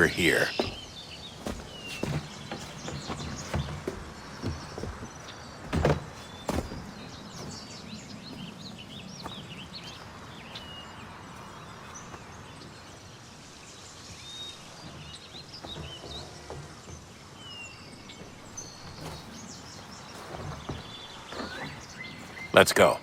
We're here. Let's go.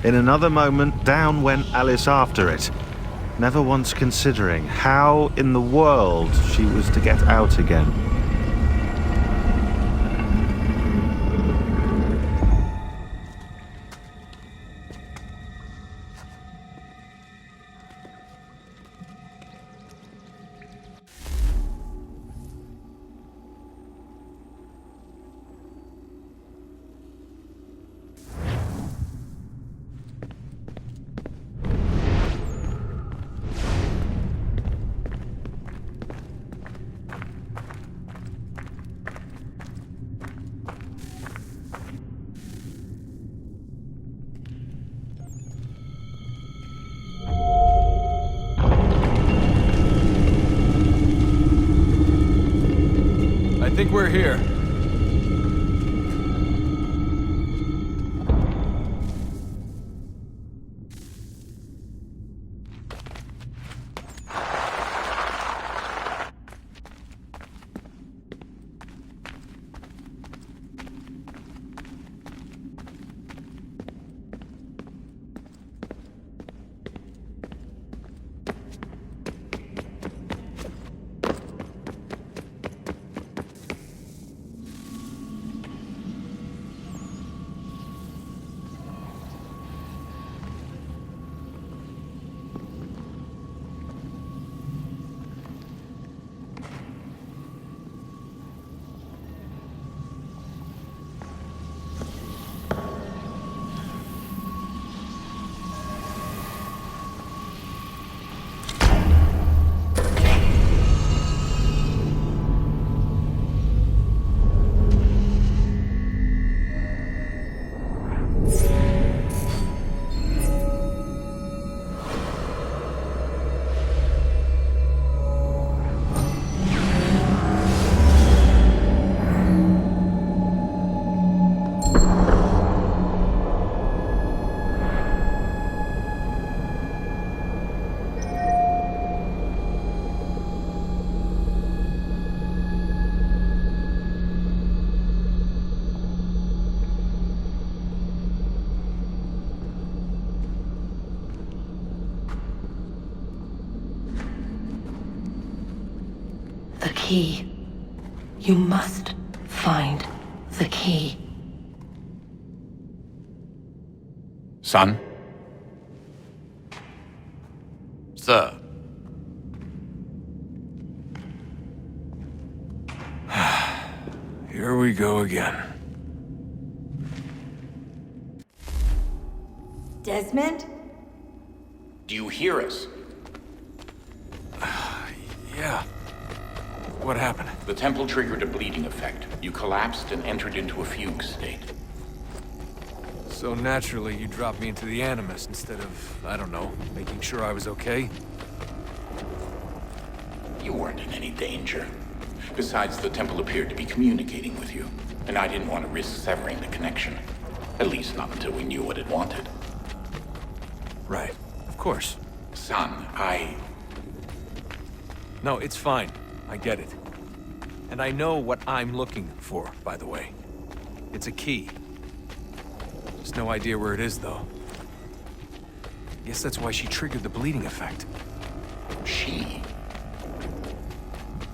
In another moment, down went Alice after it, never once considering how in the world she was to get out again. I think we're here. The key. You must find the key. Son? Sir. Here we go again. Desmond? Do you hear us? Yeah. What happened? The temple triggered a bleeding effect. You collapsed and entered into a fugue state. So naturally, you dropped me into the Animus instead of, I don't know, making sure I was okay? You weren't in any danger. Besides, the temple appeared to be communicating with you, and I didn't want to risk severing the connection. At least not until we knew what it wanted. Right. Of course. Son, No, it's fine. I get it. And I know what I'm looking for, by the way. It's a key. Just no idea where it is, though. Guess that's why she triggered the bleeding effect. She?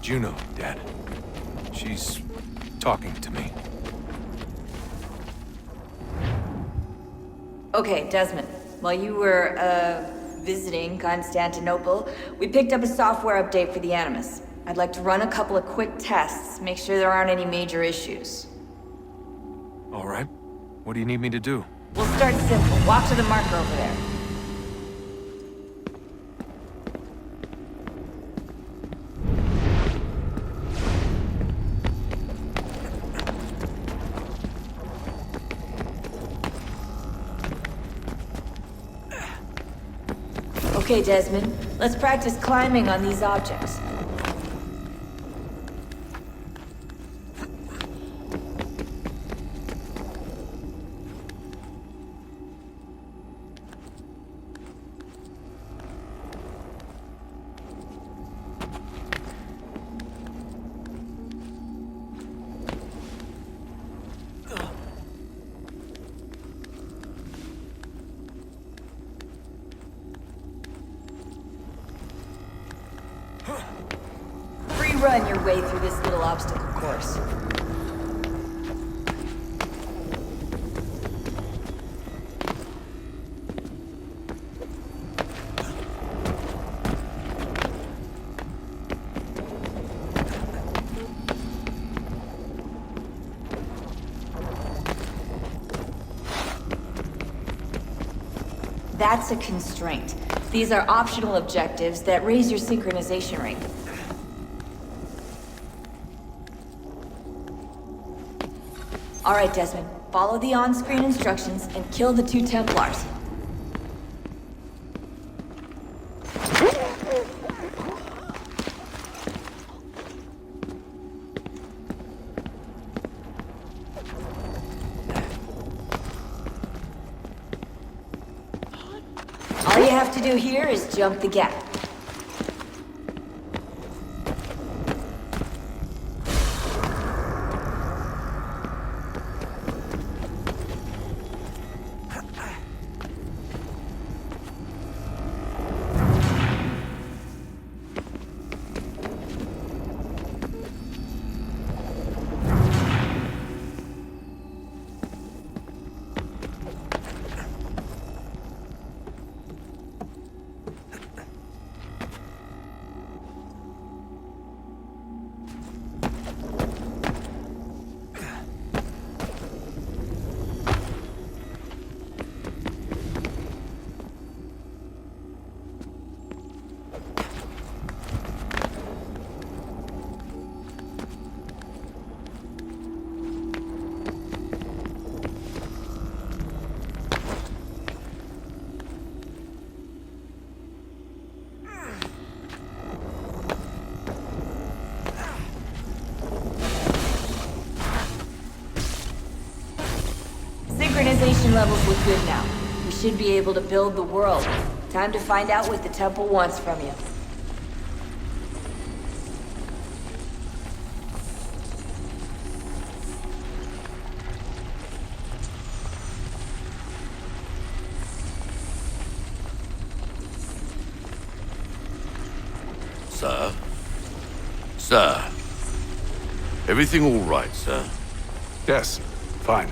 Juno, Dad. She's talking to me. Okay, Desmond. While you were, visiting Constantinople, we picked up a software update for the Animus. I'd like to run a couple of quick tests, make sure there aren't any major issues. All right. What do you need me to do? We'll start simple. Walk to the marker over there. Okay, Desmond. Let's practice climbing on these objects. run your way through this little obstacle course. That's a constraint. These are optional objectives that raise your synchronization rate. All right, Desmond. Follow the on-screen instructions and kill the 2 Templars. All you have to do here is jump the gap. Synchronization levels look good now. We should be able to build the world. Time to find out what the temple wants from you. Sir? Sir? Everything all right, sir? Yes, fine.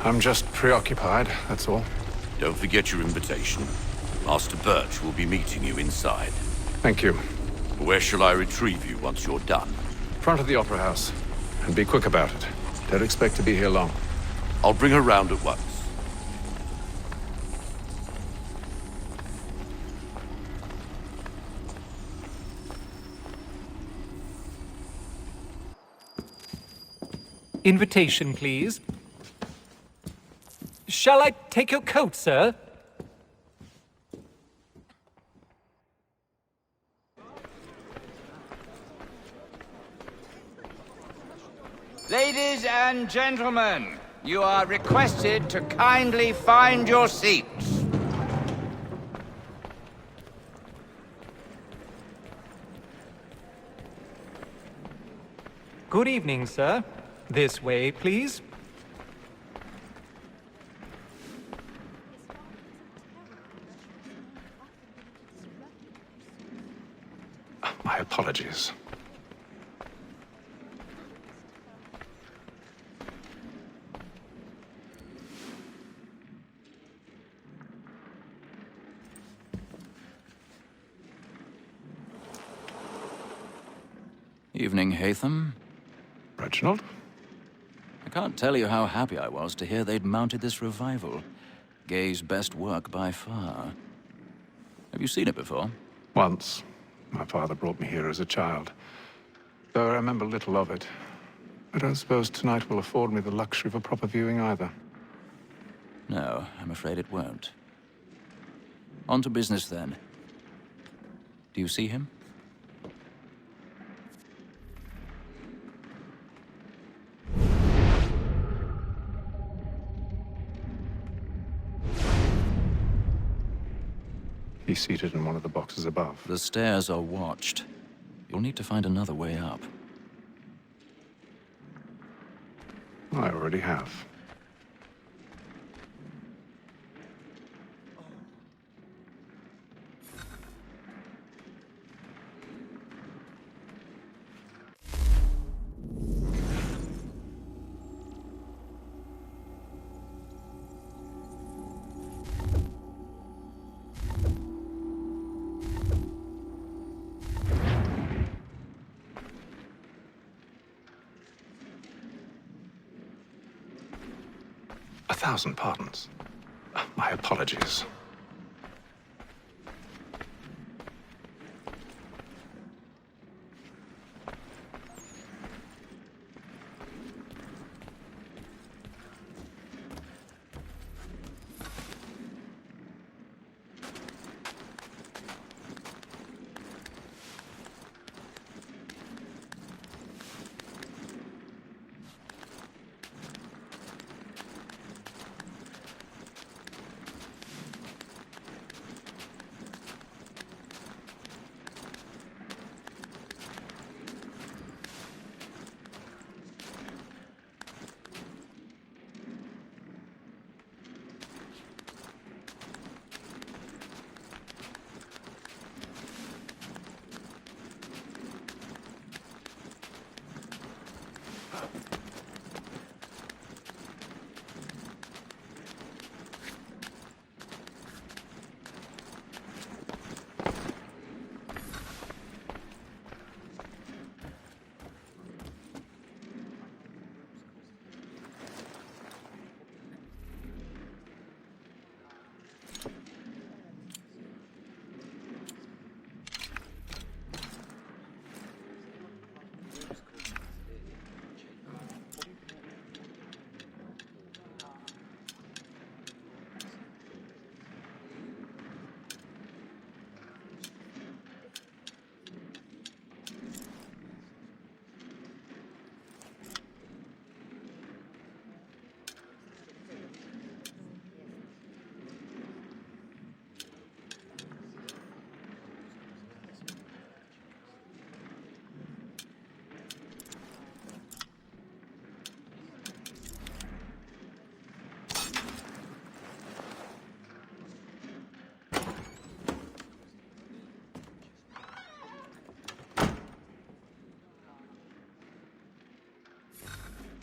I'm just preoccupied, that's all. Don't forget your invitation. Master Birch will be meeting you inside. Thank you. Where shall I retrieve you once you're done? Front of the Opera House. And be quick about it. Don't expect to be here long. I'll bring her round at once. Invitation, please. Shall I take your coat, sir? Ladies and gentlemen, you are requested to kindly find your seats. Good evening, sir. This way, please. My apologies. Evening, Hatham. Reginald? I can't tell you how happy I was to hear they'd mounted this revival. Gay's best work by far. Have you seen it before? Once. My father brought me here as a child. Though I remember little of it. I don't suppose tonight will afford me the luxury of a proper viewing either. No, I'm afraid it won't. On to business then. Do you see him? He's seated in one of the boxes above. The stairs are watched. You'll need to find another way up. I already have. 1,000 pardons. My apologies.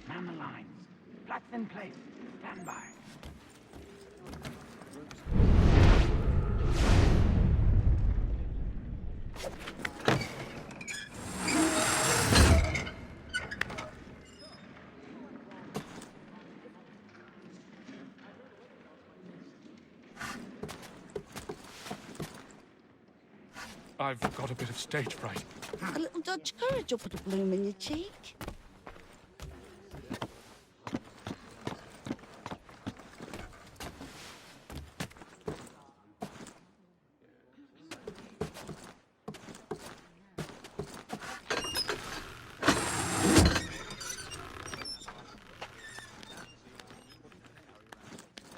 Man the lines. Flats in place. Stand by. I've got a bit of stage fright. A little Dutch courage will put a bloom in your cheek.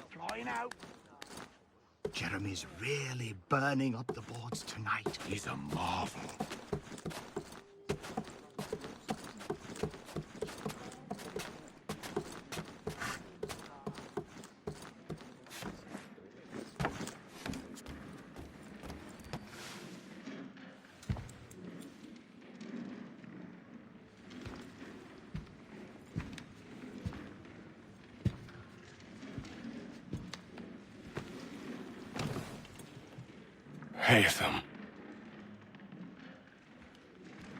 Flying out. Jeremy's really burning up the boards tonight. He's a marvel. Haytham.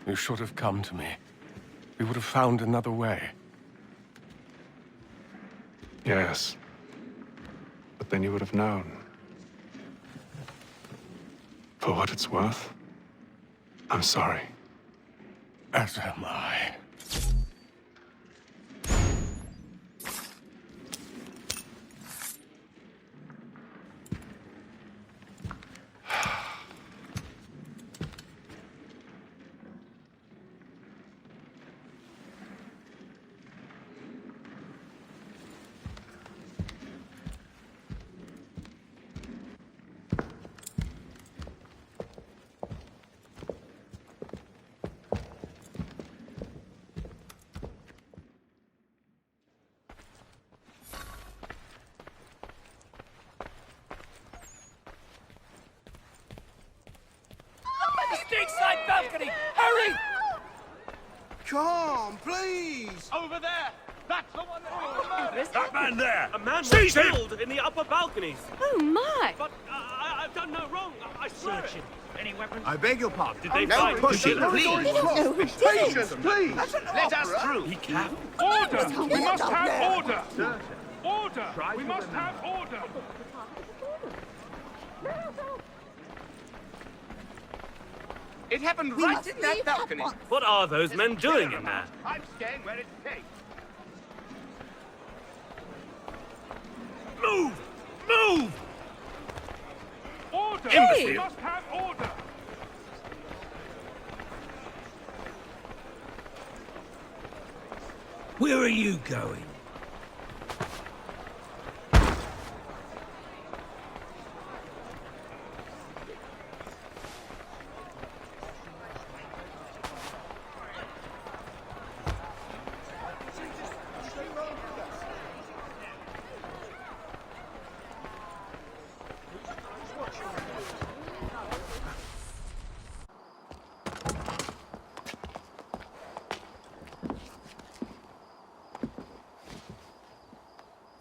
You should have come to me. We would have found another way. Yes. But then you would have known. For what it's worth, I'm sorry. As am I. Side balcony! Hurry! Come, please! Over there! That's the one that... That man there! A man was Seize him! killed in the upper balconies. Oh, my! But I've done no wrong. I swear it. Any weapons? I beg your pardon. Did they No find pushing, the please! No, we didn't! Patience, please! Let us through. He can't. Order! We must have order! Order! Order! We must have order! It happened right in that balcony. What are those men doing in there? I'm staying where it's safe. Move! Move! Order! Imbecile. We must have order! Where are you going?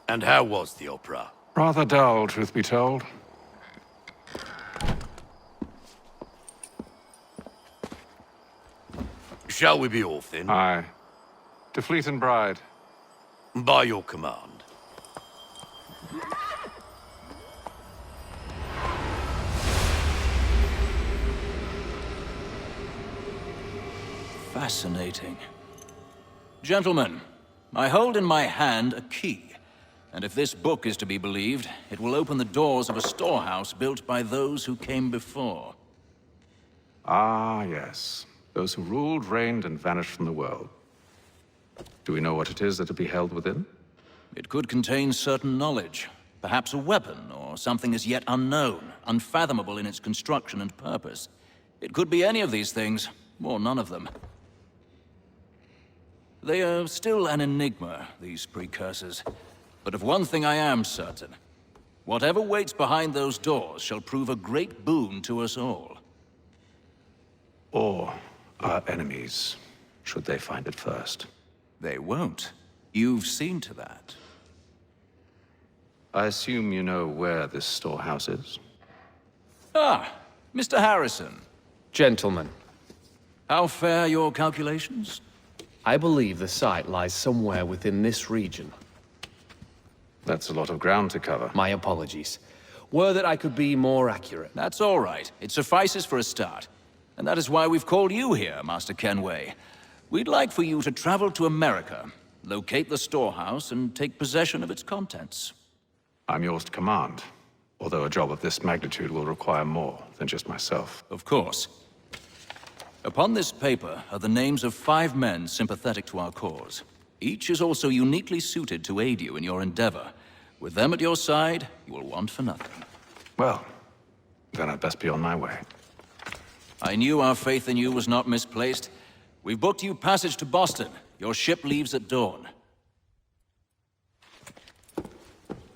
And how was the opera? Rather dull, truth be told. Shall we be off then? Aye. To Fleet and Bride. By your command. Fascinating. Gentlemen, I hold in my hand a key. And if this book is to be believed, it will open the doors of a storehouse built by those who came before. Ah, yes. Those who ruled, reigned, and vanished from the world. Do we know what it is that will be held within? It could contain certain knowledge. Perhaps a weapon, or something as yet unknown, unfathomable in its construction and purpose. It could be any of these things, or none of them. They are still an enigma, these precursors. But of one thing I am certain. Whatever waits behind those doors shall prove a great boon to us all. Or our enemies, should they find it first. They won't. You've seen to that. I assume you know where this storehouse is? Ah, Mr. Harrison. Gentlemen, How fare your calculations? I believe the site lies somewhere within this region. That's a lot of ground to cover. My apologies. Were that I could be more accurate. That's all right. It suffices for a start. And that is why we've called you here, Master Kenway. We'd like for you to travel to America, locate the storehouse, and take possession of its contents. I'm yours to command, although a job of this magnitude will require more than just myself. Of course. Upon this paper are the names of 5 men sympathetic to our cause. Each is also uniquely suited to aid you in your endeavor. With them at your side, you will want for nothing. Well, then I'd best be on my way. I knew our faith in you was not misplaced. We've booked you passage to Boston. Your ship leaves at dawn.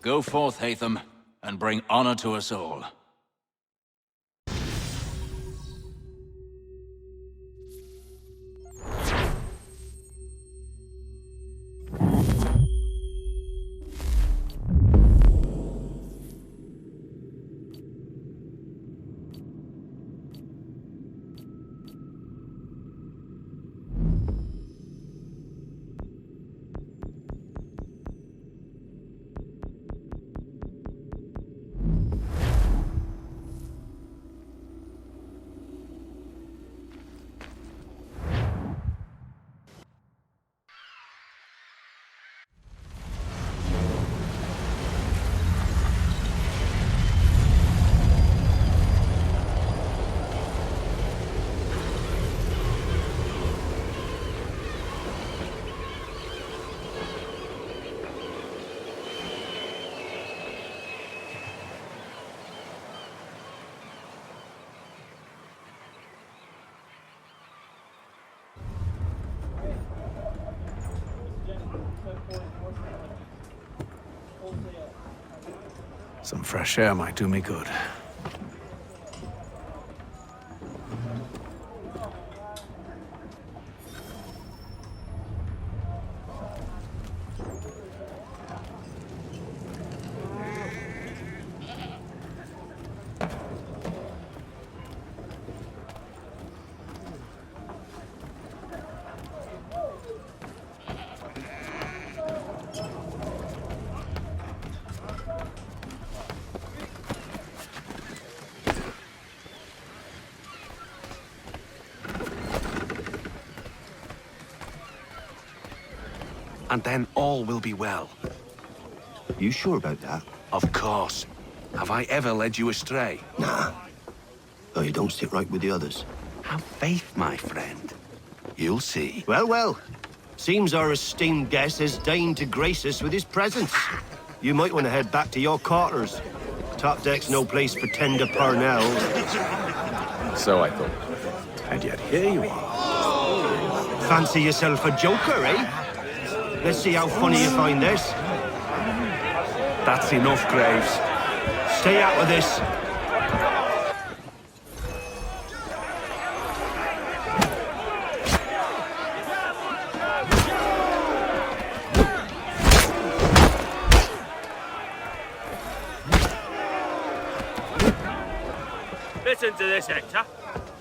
Go forth, Hatham, and bring honor to us all. Some fresh air might do me good. and then all will be well. You sure about that? Of course. Have I ever led you astray? Nah. Oh, you don't sit right with the others. Have faith, my friend. You'll see. Well, well. Seems our esteemed guest has deigned to grace us with his presence. You might want to head back to your quarters. Top deck's no place for tender parnells. So I thought. And yet here you are. Fancy yourself a joker, eh? Let's see how funny you find this. That's enough, Graves. Stay out of this. Listen to this, Hector.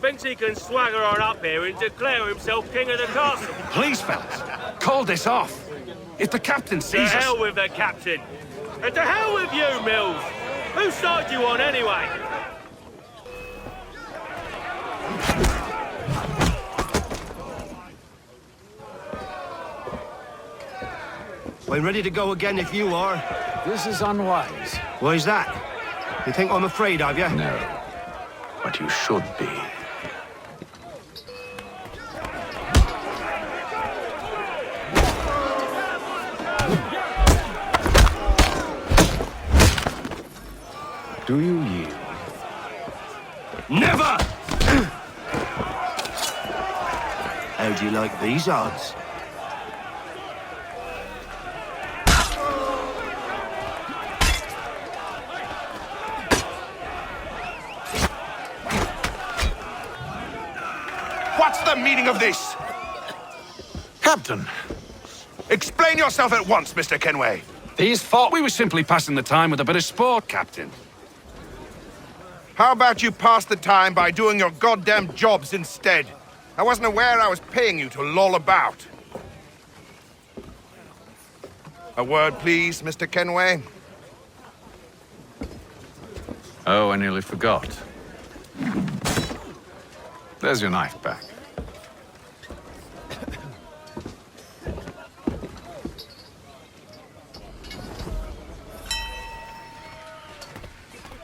Thinks he can swagger on up here and declare himself king of the castle. Please, fellas, call this off. If the captain To sees us... hell with the captain. And to hell with you, Mills. Whose side you on, anyway? I'm ready to go again if you are. This is unwise. Why's that? You think I'm afraid of you? No. But you should be. Do you yield? Never! How do you like these odds? What's the meaning of this? Captain, Explain yourself at once, Mr. Kenway. these thought we were simply passing the time with a bit of sport, Captain. How about you pass the time by doing your goddamn jobs instead? I wasn't aware I was paying you to loll about. A word, please, Mr. Kenway. Oh, I nearly forgot. There's your knife back.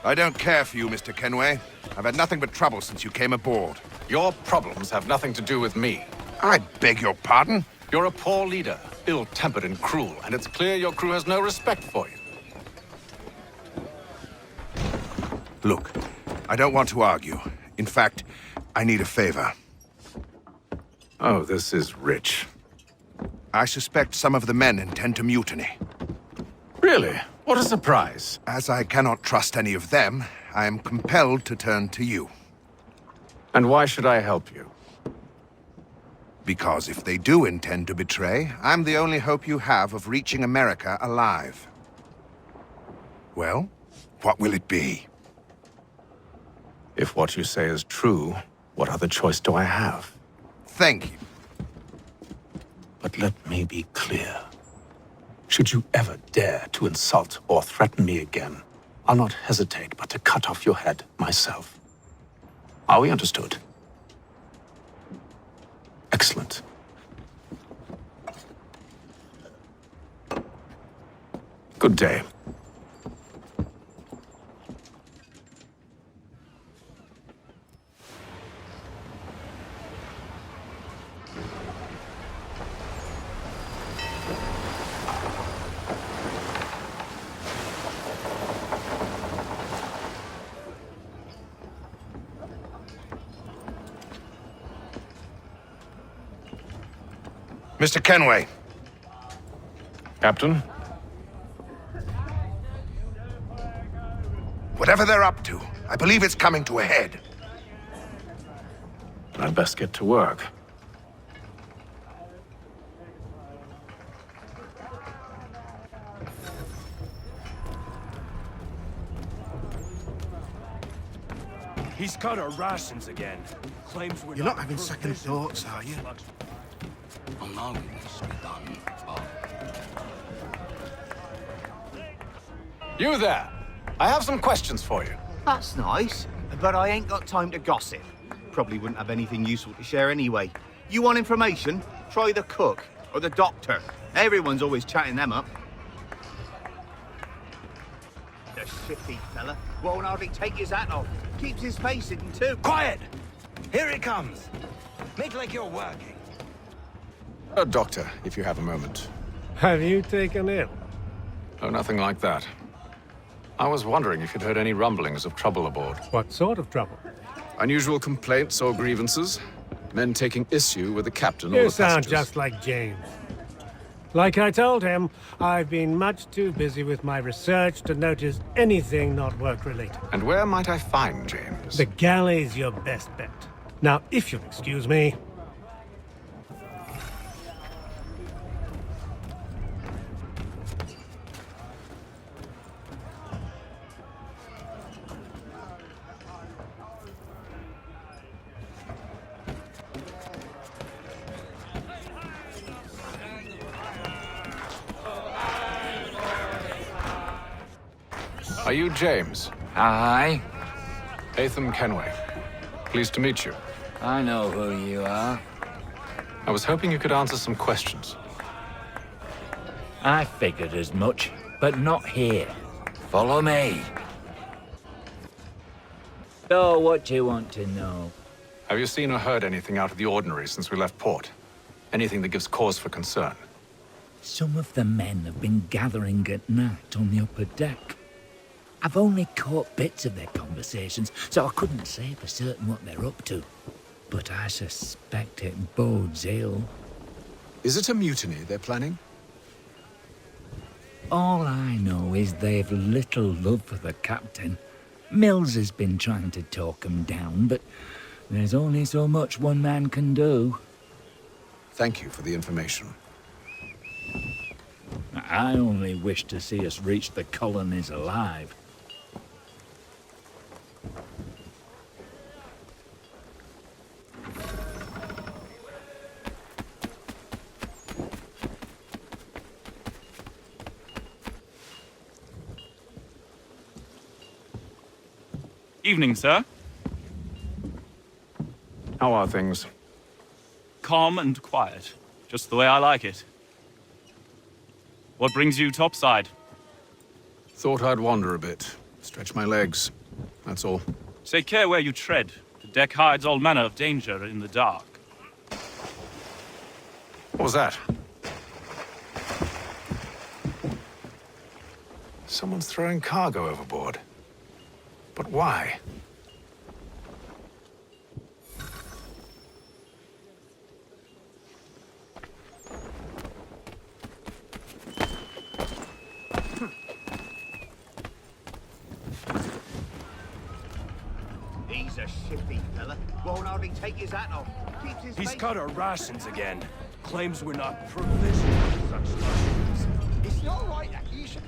I don't care for you, Mr. Kenway. I've had nothing but trouble since you came aboard. Your problems have nothing to do with me. I beg your pardon? You're a poor leader, ill-tempered and cruel, and it's clear your crew has no respect for you. Look, I don't want to argue. In fact, I need a favor. Oh, this is rich. I suspect some of the men intend to mutiny. Really? What a surprise. As I cannot trust any of them, I am compelled to turn to you. And why should I help you? Because if they do intend to betray, I'm the only hope you have of reaching America alive. Well, what will it be? If what you say is true, what other choice do I have? Thank you. But let me be clear. Should you ever dare to insult or threaten me again, I'll not hesitate but to cut off your head myself. Are we understood? Excellent. Good day. Mr. Kenway. Captain? Whatever they're up to, I believe it's coming to a head. I'd best get to work. He's got our rations again. Claims we're You're not having second thoughts, are you? You there! I have some questions for you. That's nice, but I ain't got time to gossip. Probably wouldn't have anything useful to share anyway. You want information? Try the cook or the doctor. Everyone's always chatting them up. The shifty fella won't hardly take his hat off. Keeps his face hidden too. Quiet! Here it comes. Make like you're working. Doctor, if you have a moment. Have you taken ill? Oh, nothing like that. I was wondering if you'd heard any rumblings of trouble aboard. What sort of trouble? Unusual complaints or grievances? Men taking issue with the captain or You the sound passengers? just like James. Like I told him, I've been much too busy with my research to notice anything not work-related. And where might I find James? The galley's your best bet. Now, if you'll excuse me... Are you James? Aye. Atham Kenway. Pleased to meet you. I know who you are. I was hoping you could answer some questions. I figured as much, but not here. Follow me. So, what do you want to know? Have you seen or heard anything out of the ordinary since we left port? Anything that gives cause for concern? Some of the men have been gathering at night on the upper deck. I've only caught bits of their conversations, so I couldn't say for certain what they're up to. But I suspect it bodes ill. Is it a mutiny they're planning? All I know is they've little love for the captain. Mills has been trying to talk him down, but there's only so much one man can do. Thank you for the information. I only wish to see us reach the colonies alive. Evening, sir. How are things? Calm and quiet. Just the way I like it. What brings you topside? Thought I'd wander a bit. Stretch my legs. That's all. Take care where you tread. The deck hides all manner of danger in the dark. What was that? Someone's throwing cargo overboard. But why? He's a shifty fella. Won't hardly take his hat off. Keeps his He's face... cut our rations again. Claims we're not provisioned with such luxuries. It's not right that you should...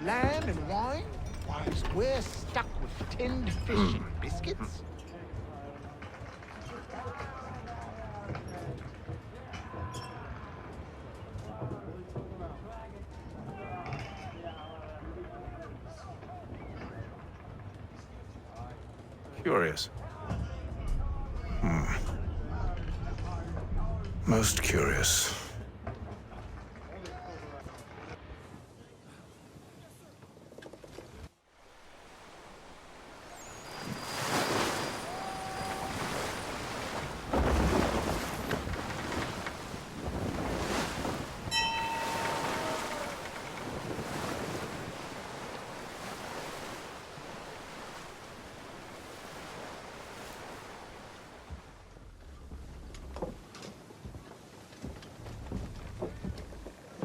Lamb and wine? Whilst we're stuck with tinned fish and biscuits? Curious. Most curious.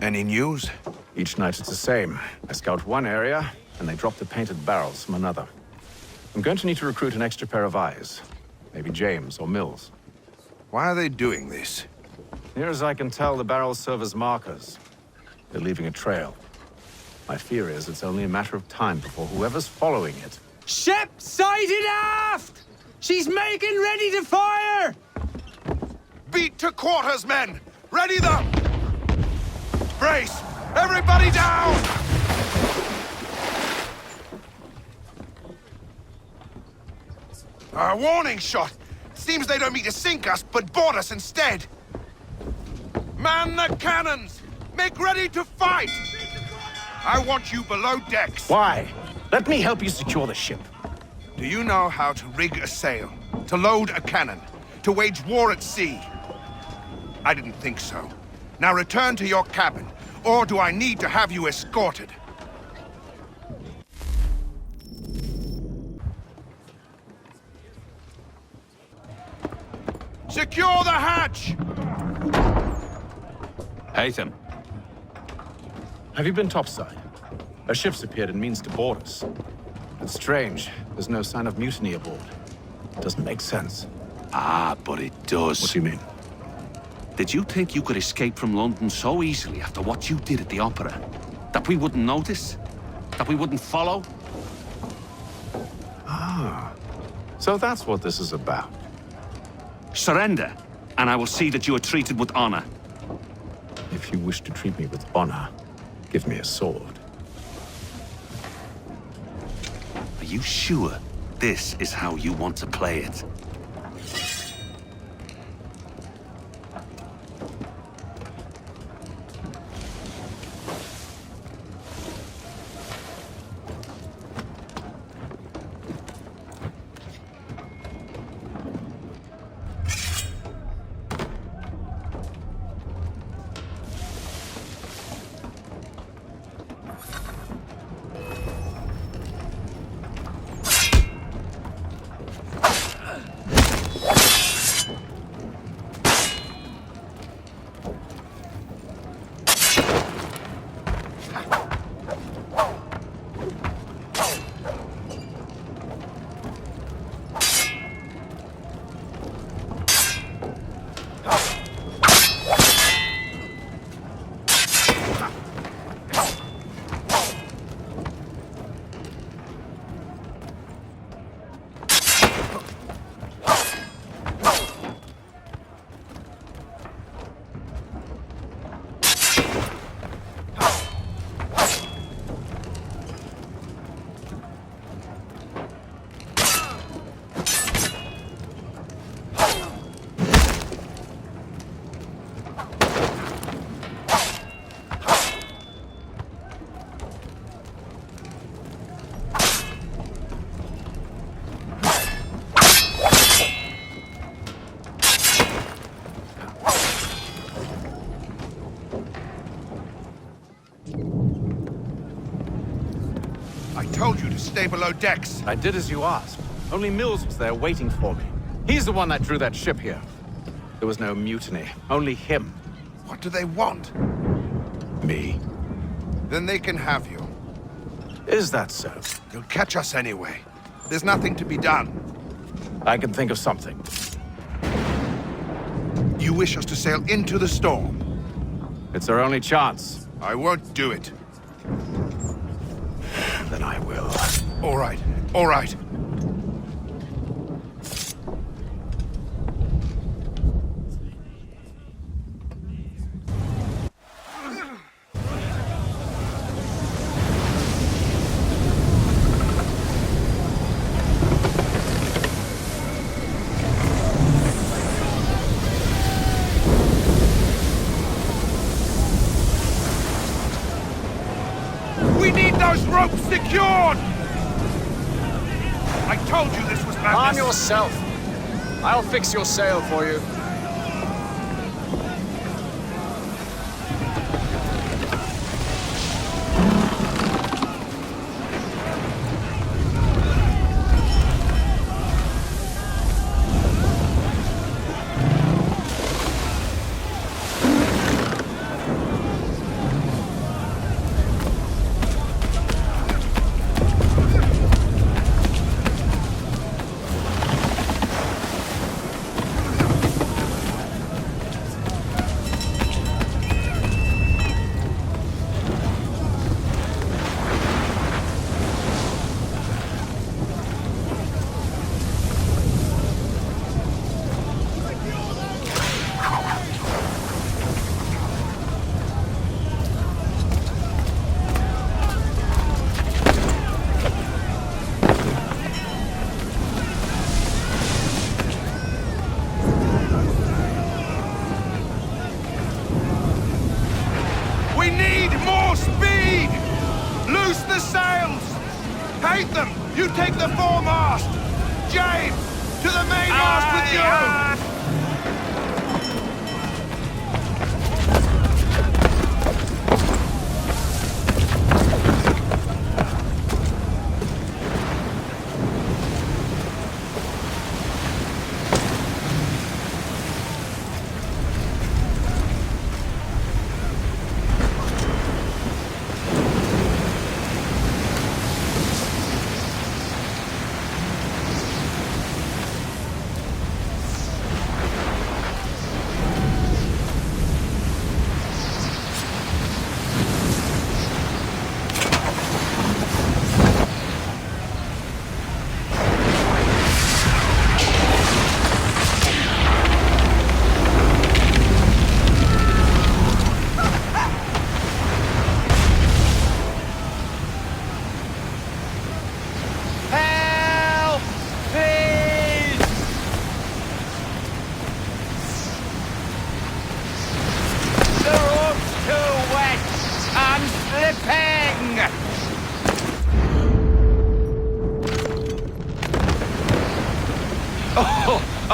Any news? Each night it's the same. I scout one area, and they drop the painted barrels from another. I'm going to need to recruit an extra pair of eyes. Maybe James or Mills. Why are they doing this? Near as I can tell, the barrels serve as markers. They're leaving a trail. My fear is it's only a matter of time before whoever's following it... Ship sighted aft! She's making ready to fire! Beat to quarters, men! Ready them! Brace! Everybody down! A warning shot! Seems they don't mean to sink us, but board us instead! Man the cannons! Make ready to fight! I want you below decks. Why? Let me help you secure the ship. Do you know how to rig a sail? To load a cannon? To wage war at sea? I didn't think so. Now return to your cabin, or do I need to have you escorted? Secure the hatch! Haytham. Have you been topside? A ship's appeared and means to board us. It's strange. There's no sign of mutiny aboard. Doesn't make sense. Ah, but it does. What do you mean? Did you think you could escape from London so easily after what you did at the Opera? That we wouldn't notice? That we wouldn't follow? Ah. So that's what this is about. Surrender, and I will see that you are treated with honor. If you wish to treat me with honor, give me a sword. Are you sure this is how you want to play it? Stay below decks. I did as you asked. Only Mills was there waiting for me. He's the one that drew that ship here. There was no mutiny, only him. What do they want? Me. Then they can have you. Is that so? They'll catch us anyway. There's nothing to be done. I can think of something. You wish us to sail into the storm? It's our only chance. I won't do it. Then I will. All right, all right. We need those ropes secured! I told you this was madness. Arm yourself. I'll fix your sail for you. James! To the mainmast with you!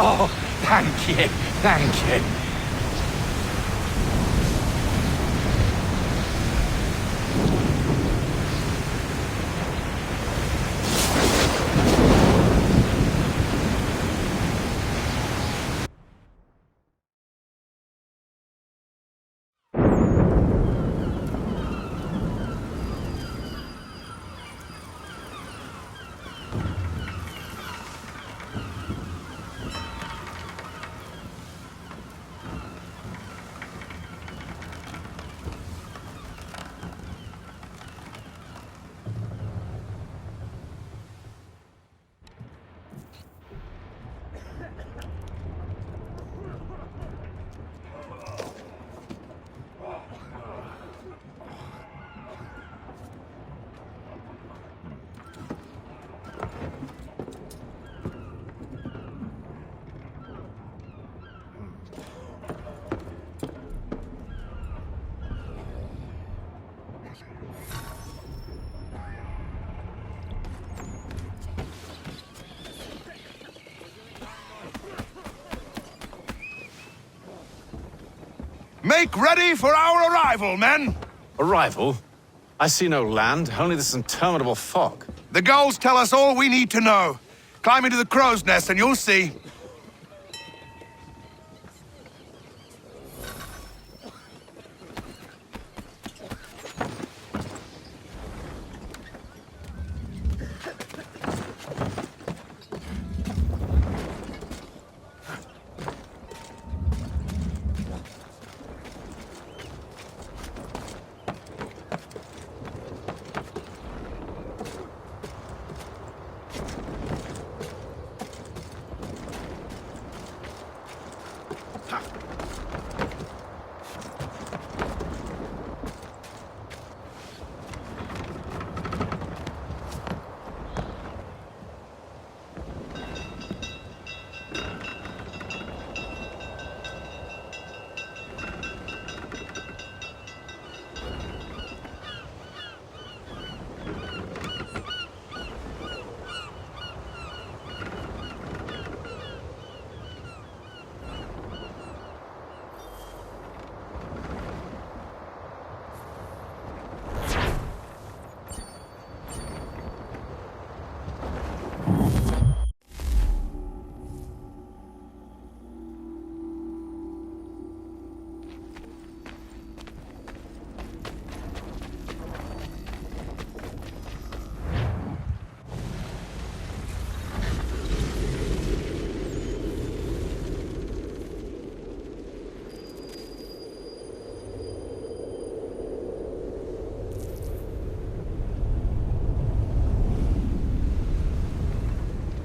Oh, thank you, thank you. Make ready for our arrival, men! Arrival? I see no land, only this interminable fog. The gulls tell us all we need to know. Climb into the crow's nest and you'll see.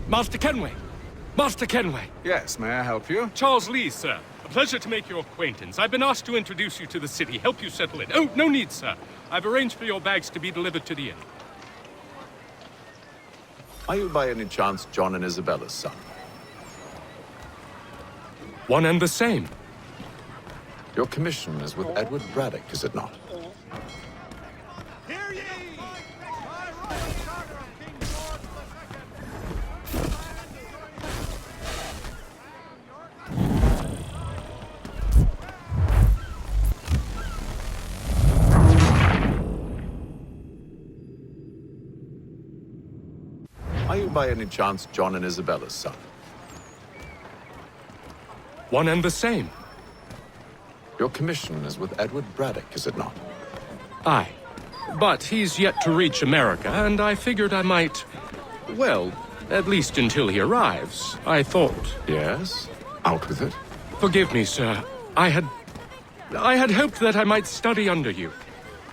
Master Kenway! Master Kenway! Yes, may I help you? Charles Lee, sir. A pleasure to make your acquaintance. I've been asked to introduce you to the city, help you settle in. Oh, no need, sir. I've arranged for your bags to be delivered to the inn. Are you by any chance John and Isabella's son? One and the same. Your commission is with Edward Braddock, is it not? by any chance John and Isabella's son? One and the same. Your commission is with Edward Braddock, is it not? Aye. But he's yet to reach America, and I figured I might... Well, at least until he arrives, I thought. Yes? Out with it. Forgive me, sir. I had hoped that I might study under you.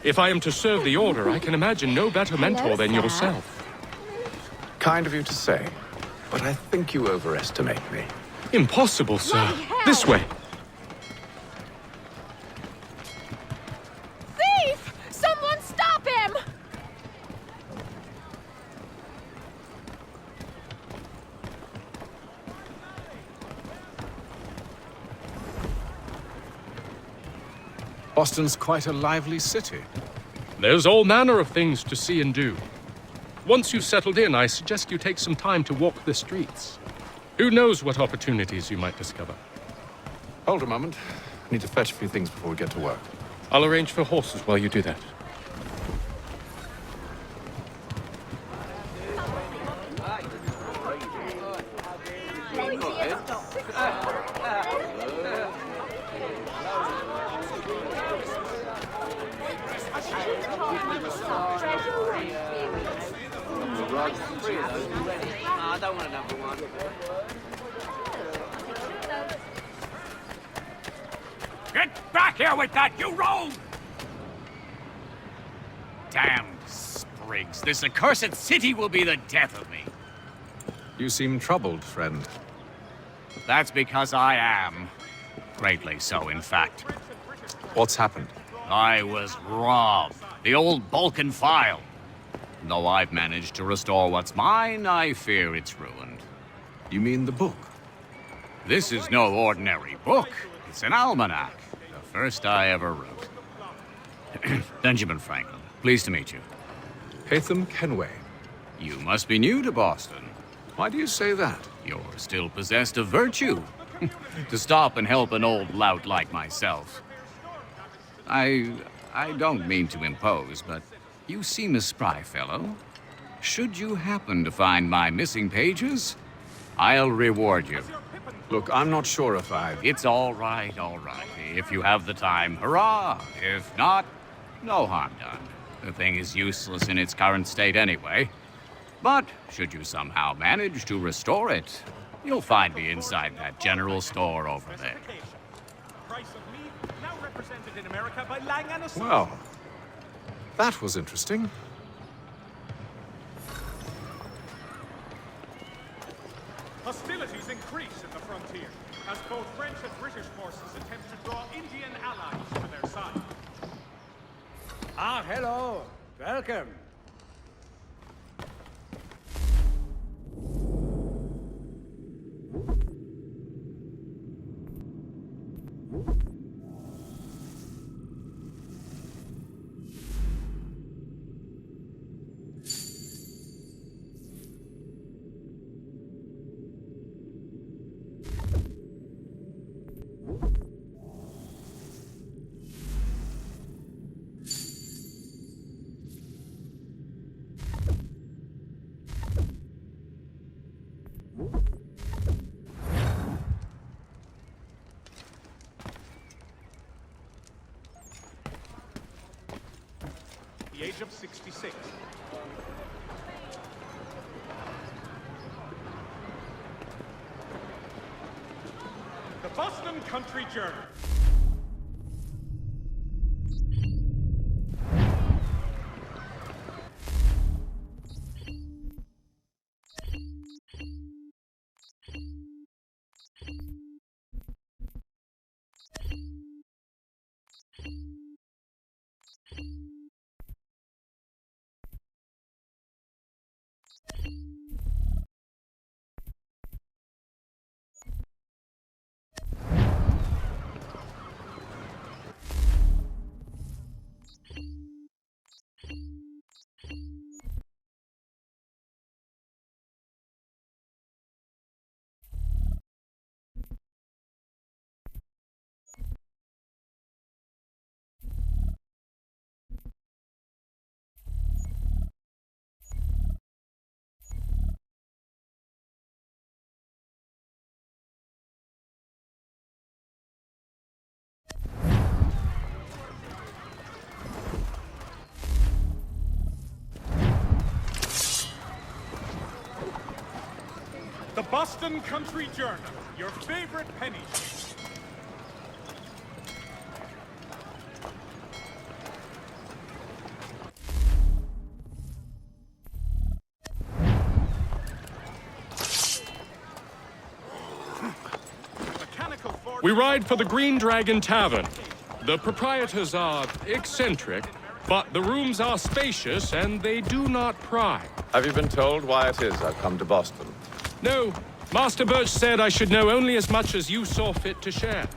If I am to serve the Order, I can imagine no better mentor than yourself. Kind of you to say, but I think you overestimate me. Impossible, sir. This way. Thief! Someone stop him! Boston's quite a lively city. There's all manner of things to see and do. Once you've settled in, I suggest you take some time to walk the streets. Who knows what opportunities you might discover? Hold a moment. I need to fetch a few things before we get to work. I'll arrange for horses while you do that. I don't want another one. Get back here with that, you rogue! Damn sprigs. This accursed city will be the death of me. You seem troubled, friend. That's because I am. Greatly so, in fact. What's happened? I was robbed. The old Balkan file. Though I've managed to restore what's mine, I fear it's ruined. You mean the book? This is no ordinary book. It's an almanac. The first I ever wrote. Benjamin Franklin, pleased to meet you. Hatham Kenway. You must be new to Boston. Why do you say that? You're still possessed of virtue. To stop and help an old lout like myself. I don't mean to impose, but you seem a spry fellow. Should you happen to find my missing pages, I'll reward you. Look, I'm not sure if I... It's all right, all right. If you have the time, hurrah! If not, no harm done. The thing is useless in its current state anyway. But should you somehow manage to restore it, you'll find me inside that general store over there. Well, that was interesting. Hostilities increase at the frontier, as both French and British forces attempt to draw Indian allies to their side. Ah, hello. Welcome. The age of 66. The Boston Country Journal. The Boston Country Journal, your favorite penny. We ride for the Green Dragon Tavern. The proprietors are eccentric, but the rooms are spacious and they do not pry. Have you been told why it is I've come to Boston? No, Master Birch said I should know only as much as you saw fit to share.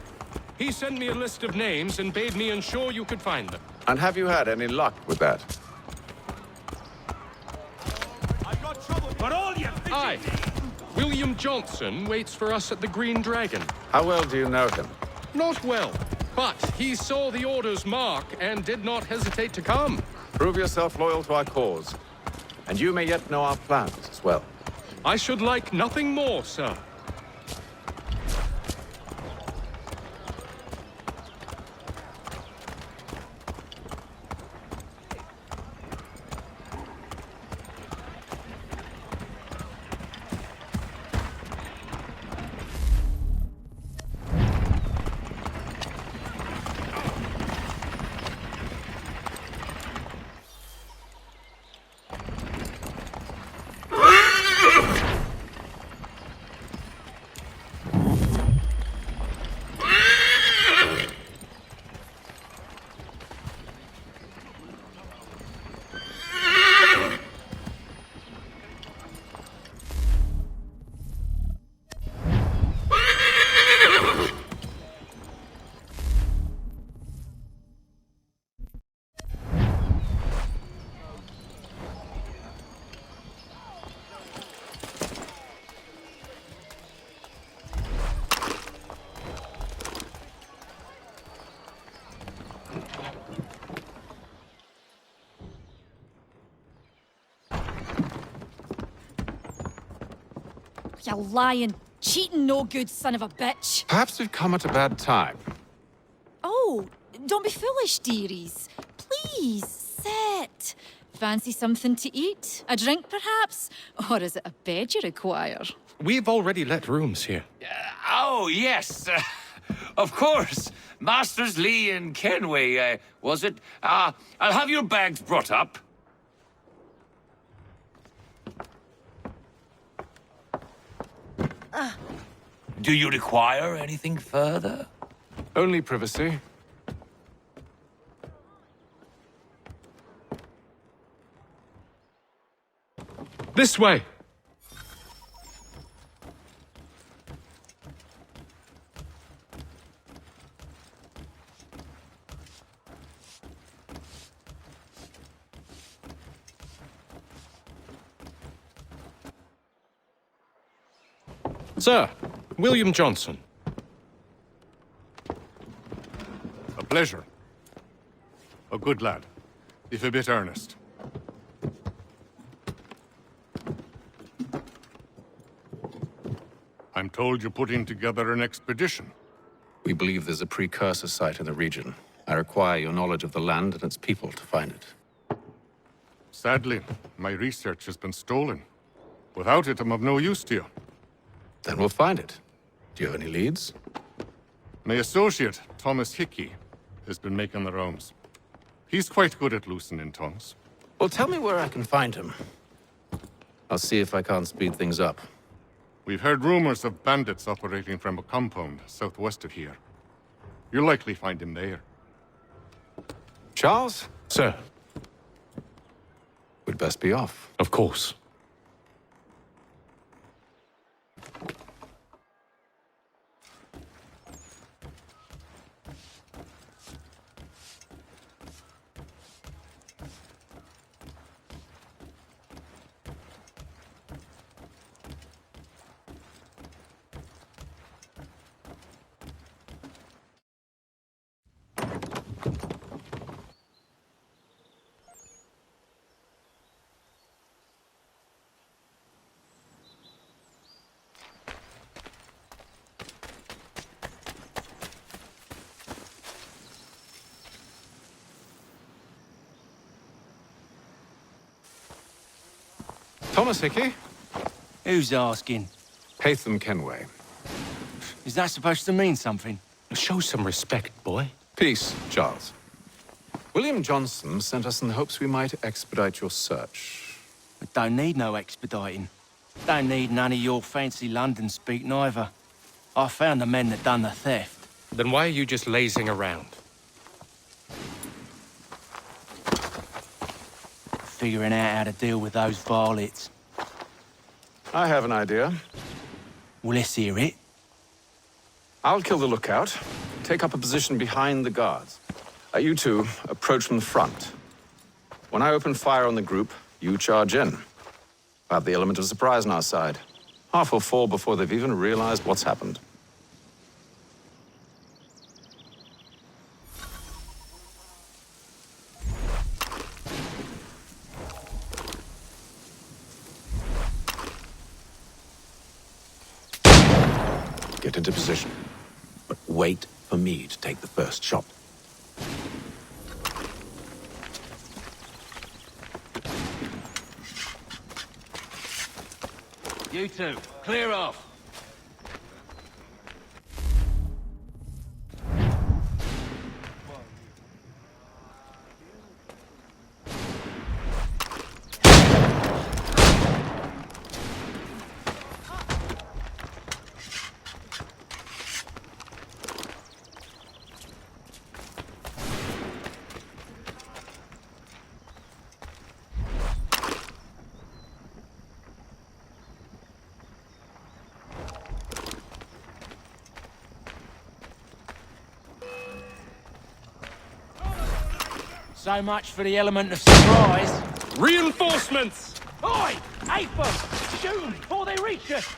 He sent me a list of names and bade me ensure you could find them. And have you had any luck with that? But all you Aye. William Johnson waits for us at the Green Dragon. How well do you know him? Not well, but he saw the order's mark and did not hesitate to come. Prove yourself loyal to our cause, and you may yet know our plans as well. I should like nothing more, sir. You lying, cheating, no good son of a bitch. Perhaps we've come at a bad time. Oh, don't be foolish, dearies. Please, sit. Fancy something to eat? A drink, perhaps? Or is it a bed you require? We've already let rooms here. Oh, yes. Of course. Masters Lee and Kenway, was it? I'll have your bags brought up. Do you require anything further? Only privacy. This way. Sir, William Johnson. A pleasure. A good lad, if a bit earnest. I'm told you're putting together an expedition. We believe there's a precursor site in the region. I require your knowledge of the land and its people to find it. Sadly, my research has been stolen. Without it, I'm of no use to you. Then we'll find it. Do you have any leads? My associate, Thomas Hickey, has been making the rounds. He's quite good at loosening tongues. Well, tell me where I can find him. I'll see if I can't speed things up. We've heard rumors of bandits operating from a compound southwest of here. You'll likely find him there. Charles? Sir. We'd best be off. Of course. Thomas Hickey? Who's asking? Haytham Kenway. Is that supposed to mean something? Show some respect, boy. Peace, Charles. William Johnson sent us in the hopes we might expedite your search. I don't need no expediting. Don't need none of your fancy London speak neither. I found the men that done the theft. Then why are you just lazing around? Figuring out how to deal with those varlets. I have an idea. Well, let's hear it. I'll kill the lookout, take up a position behind the guards. You two approach from the front. When I open fire on the group, you charge in. I have the element of surprise on our side. Half will fall before they've even realized what's happened. Get into position, but wait for me to take the first shot. You two, clear off. So much for the element of surprise. Reinforcements! Oi! Ape them! Shoot them before they reach us!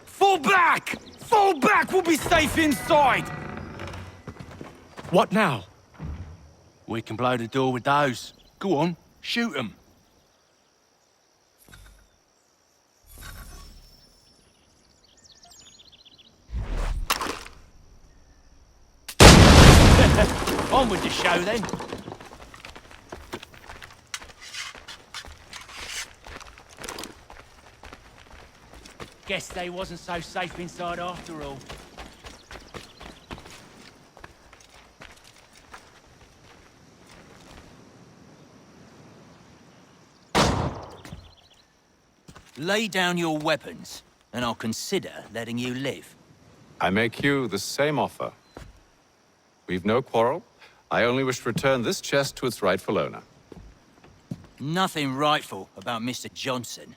Fall back! Fall back! We'll be safe inside! What now? We can blow the door with those. Go on, shoot them. On with the show then. Guess they wasn't so safe inside after all. Lay down your weapons, and I'll consider letting you live. I make you the same offer. We've no quarrel. I only wish to return this chest to its rightful owner. Nothing rightful about Mr. Johnson.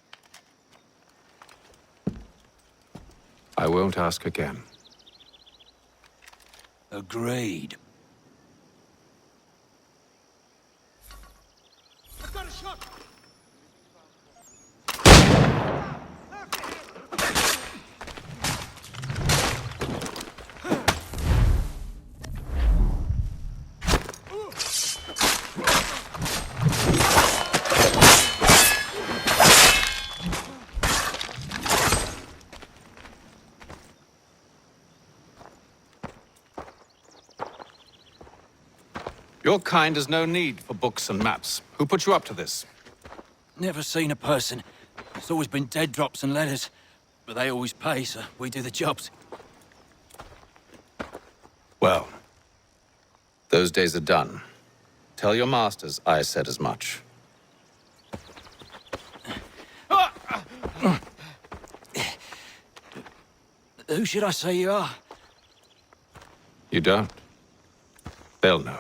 I won't ask again. Agreed. I've got a shot! Your kind has no need for books and maps. Who put you up to this? Never seen a person. It's always been dead drops and letters. But they always pay, so we do the jobs. Well, those days are done. Tell your masters I said as much. Who should I say you are? You don't? They'll know.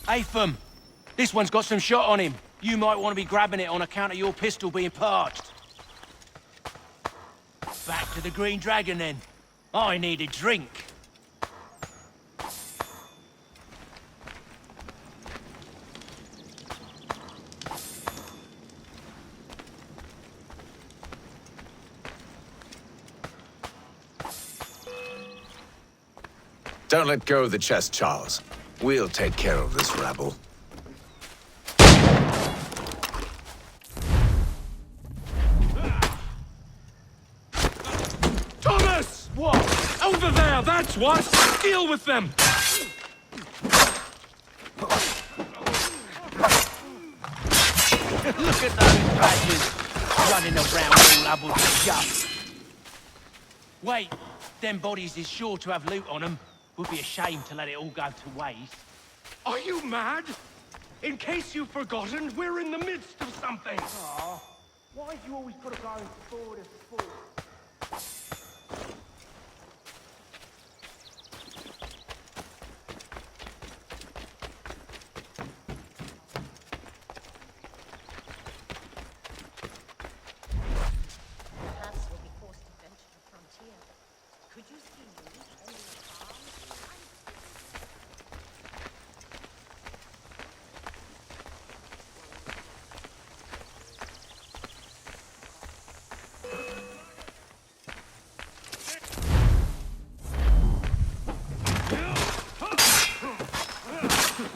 Apham, this one's got some shot on him. You might want to be grabbing it on account of your pistol being parched. Back to the Green Dragon, then. I need a drink. Don't let go of the chest, Charles. We'll take care of this rabble. Thomas! What? Over there, that's what! Deal with them! Look at those badgers running around all hubbled shut. Wait, them bodies is sure to have loot on them. Would be a shame to let it all go to waste. Are you mad? In case you've forgotten, we're in the midst of something. Aw, why have you always got to go forward and forward? Perhaps you'll be forced to venture the frontier. Could you see me ending a farm?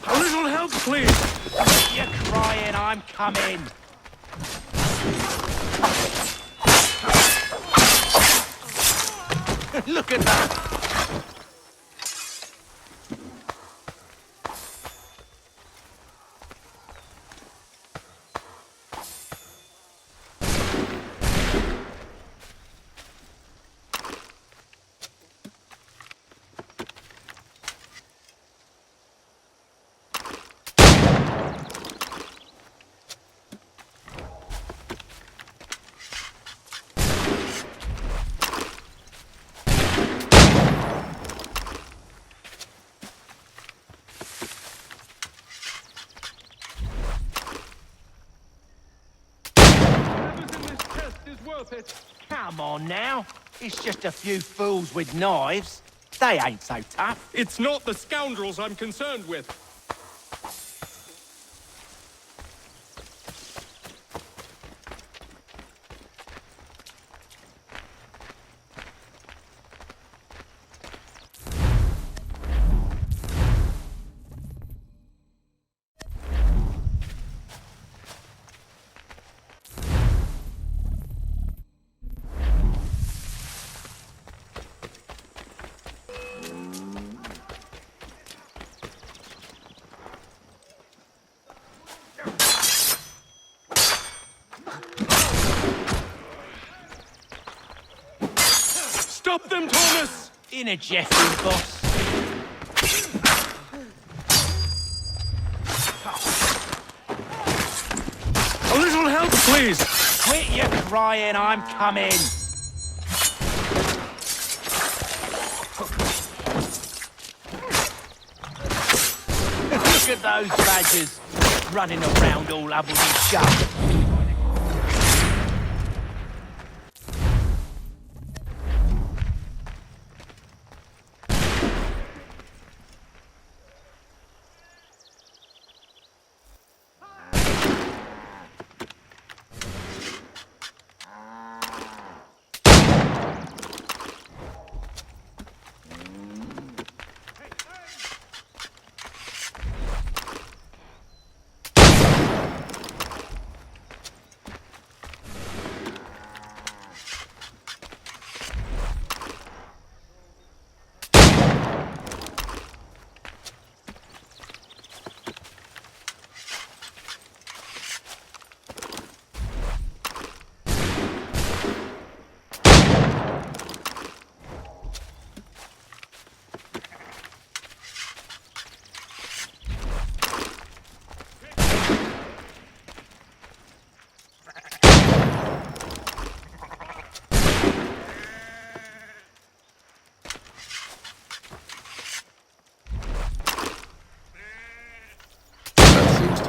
A little help, please! You're crying, I'm coming. Look at that! Come on now. It's just a few fools with knives. They ain't so tough. It's not the scoundrels I'm concerned with. Stop them, Thomas! In a Jeffrey, boss. A little help, please! Quit your crying, I'm coming. Look at those badgers running around all hubbled and shut.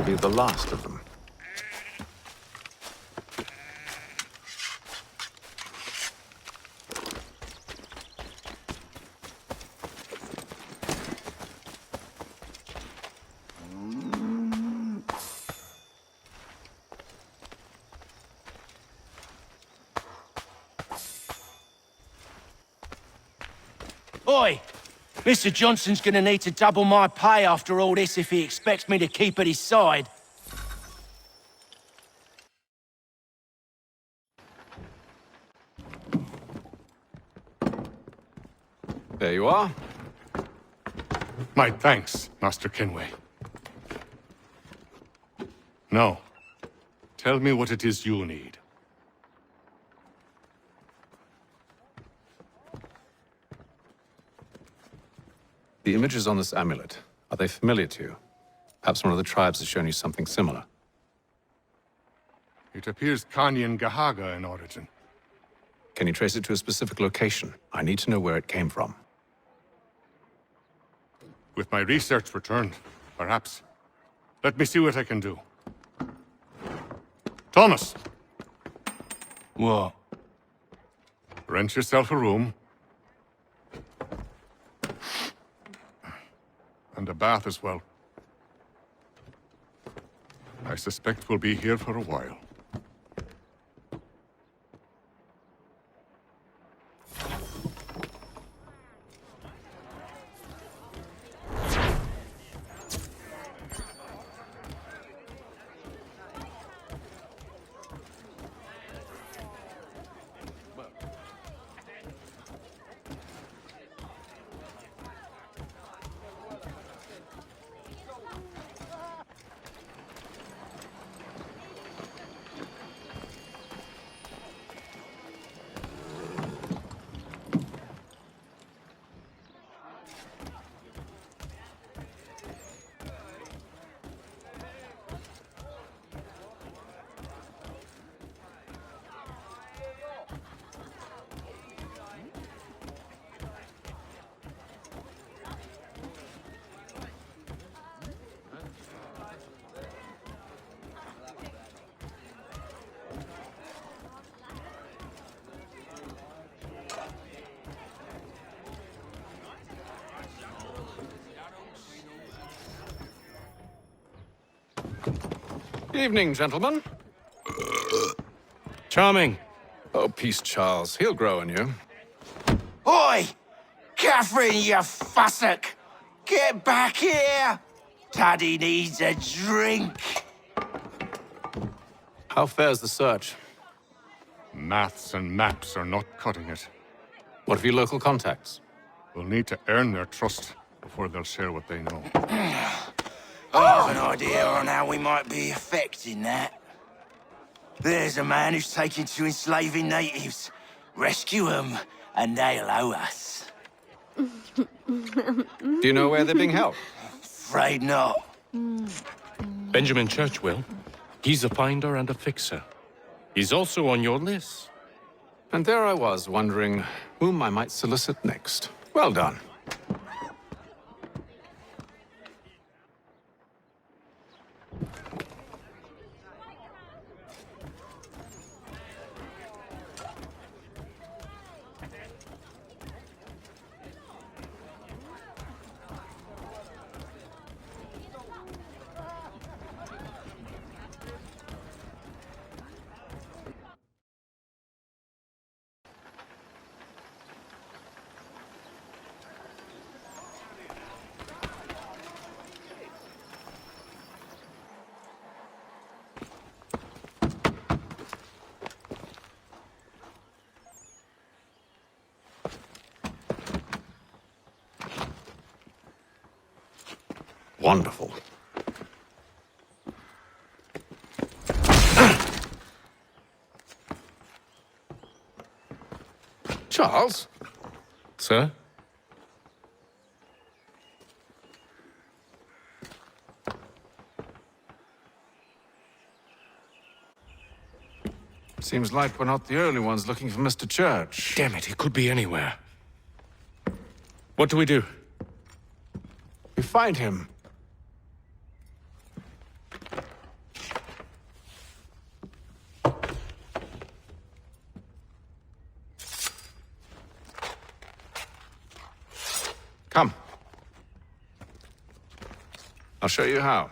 Be the last of them. Oi! Mr. Johnson's gonna need to double my pay after all this if he expects me to keep at his side. There you are. My thanks, Master Kenway. Now, tell me what it is you need. The images on this amulet, are they familiar to you? Perhaps one of the tribes has shown you something similar. It appears Kanyan Gahaga in origin. Can you trace it to a specific location? I need to know where it came from. With my research returned, perhaps. Let me see what I can do. Thomas! What? Rent yourself a room. And a bath as well. I suspect we'll be here for a while. Evening, gentlemen. Charming. Oh, peace, Charles. He'll grow on you. Oi! Catherine, you fussock! Get back here! Daddy needs a drink. How fares the search? Maths and maps are not cutting it. What of your local contacts? We'll need to earn their trust before they'll share what they know. I have an idea on how we might be affecting that. There's a man who's taken to enslaving natives. Rescue them, and they'll owe us. Do you know where they're being held? Afraid not. Benjamin Churchwill. He's a finder and a fixer. He's also on your list. And there I was, wondering whom I might solicit next. Well done. Wonderful. Charles? Sir? Seems like we're not the only ones looking for Mr. Church. Damn it, he could be anywhere. What do we do? We find him. Come. I'll show you how.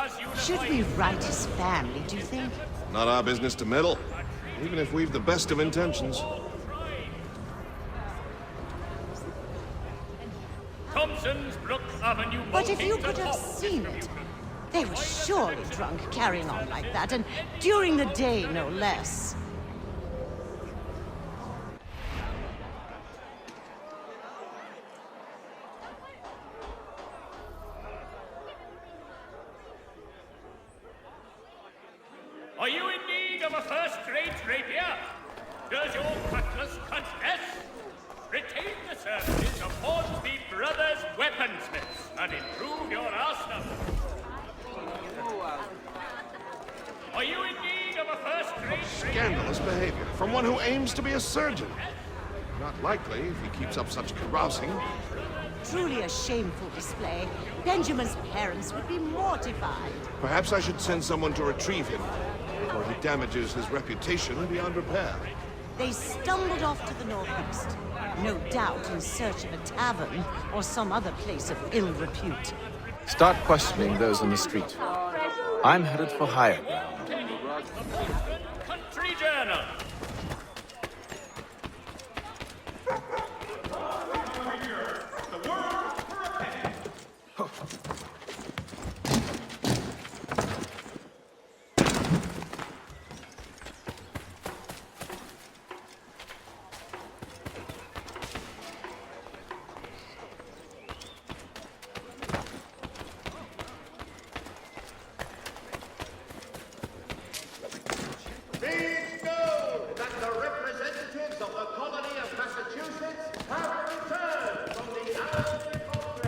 has unified... Should we right his family, do you think? Not our business to meddle, even if we've the best of intentions. Thompson's Brook Avenue... But if you could have seen it, they were surely drunk carrying on like that, and during the day, no less. Are you in need of a first-rate rapier? Does your cutlass cut less? Retain the services of Hornsby Brothers Weaponsmiths and improve your arsenal. Are you in need of a first-rate Scandalous behavior from one who aims to be a surgeon. Not likely if he keeps up such carousing. Truly a shameful display. Benjamin's parents would be mortified. Perhaps I should send someone to retrieve him, before he damages his reputation beyond repair. They stumbled off to the northeast, no doubt in search of a tavern or some other place of ill repute. Start questioning those on the street. I'm headed for higher ground. Country Journal. Please know that the representatives of the colony of Massachusetts have returned from the Allied Congress.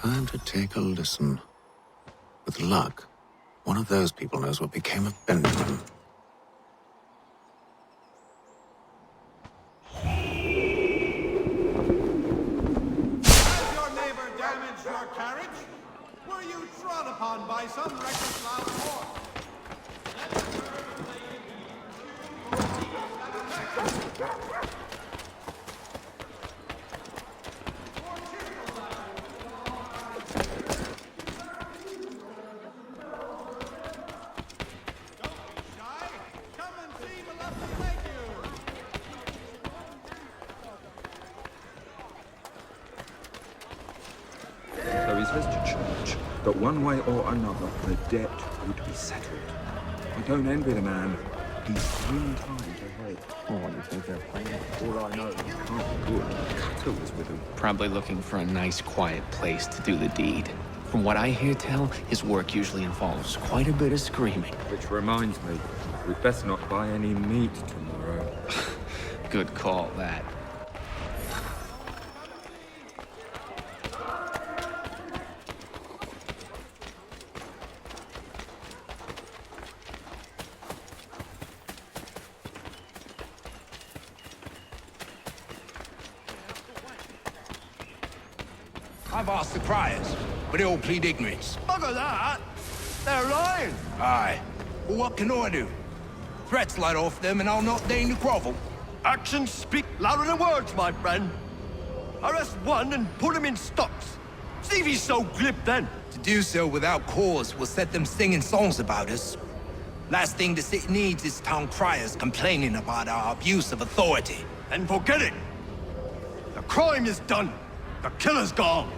Time to take a listen. With luck, one of those people knows what became of Benjamin. Has your neighbor damaged your carriage? Were you trod upon by some reckless loud horse? So he's visited church, but one way or another, the debt would be settled. I don't envy the man. He's 3 times ahead. Oh, you think they're playing? All I know is he can't be good. Cato was with him. Probably looking for a nice, quiet place to do the deed. From what I hear tell, his work usually involves quite a bit of screaming. Which reminds me, we'd best not buy any meat tomorrow. Good call, that. I've asked the criers, but they all plead ignorance. Bugger that! They're lying! Aye. Well, what can I do? Threats light off them and I'll not deign to grovel. Actions speak louder than words, my friend. Arrest one and put him in stocks. See if he's so glib then. To do so without cause will set them singing songs about us. Last thing the city needs is town criers complaining about our abuse of authority. And forget it. The crime is done. The killer's gone.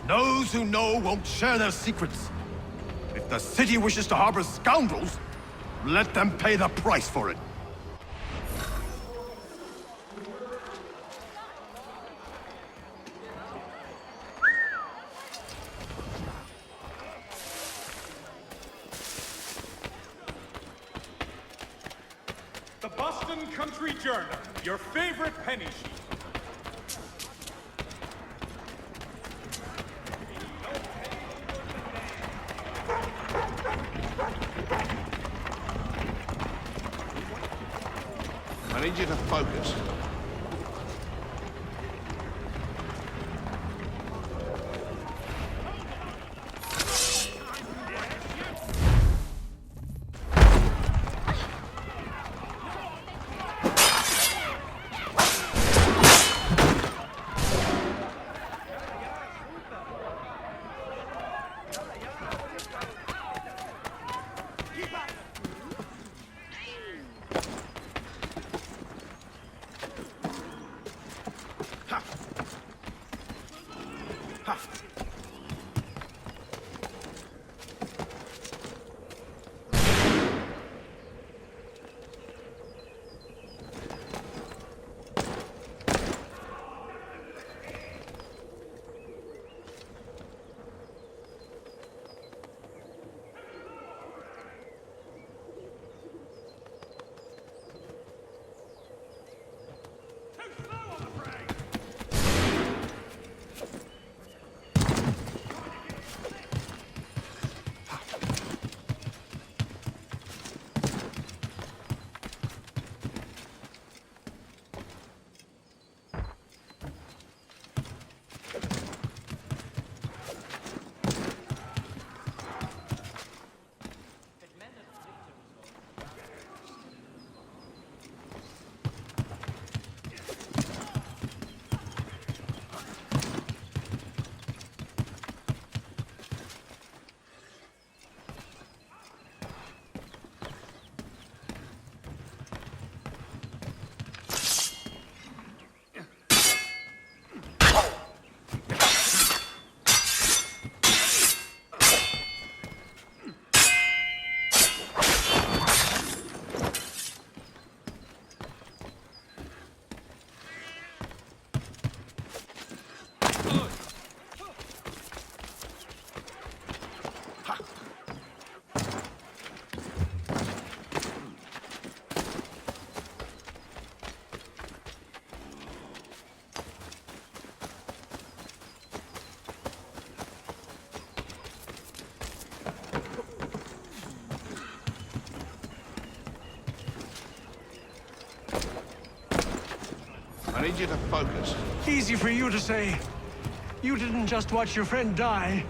Those who know won't share their secrets. If the city wishes to harbor scoundrels, let them pay the price for it. The Boston Country Journal, your favorite penny sheet. I need you to focus. I need you to focus. Easy for you to say. You didn't just watch your friend die.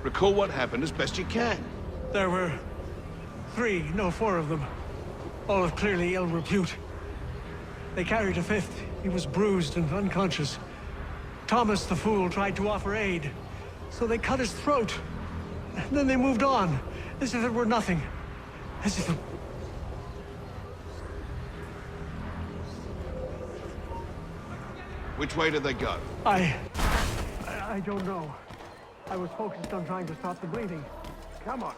Recall what happened as best you can. There were 3, no 4 of them. All of clearly ill repute. They carried a 5th. He was bruised and unconscious. Thomas the Fool tried to offer aid, so they cut his throat. And then they moved on, as if it were nothing. As if it... Which way did they go? I don't know. I was focused on trying to stop the bleeding. Come on.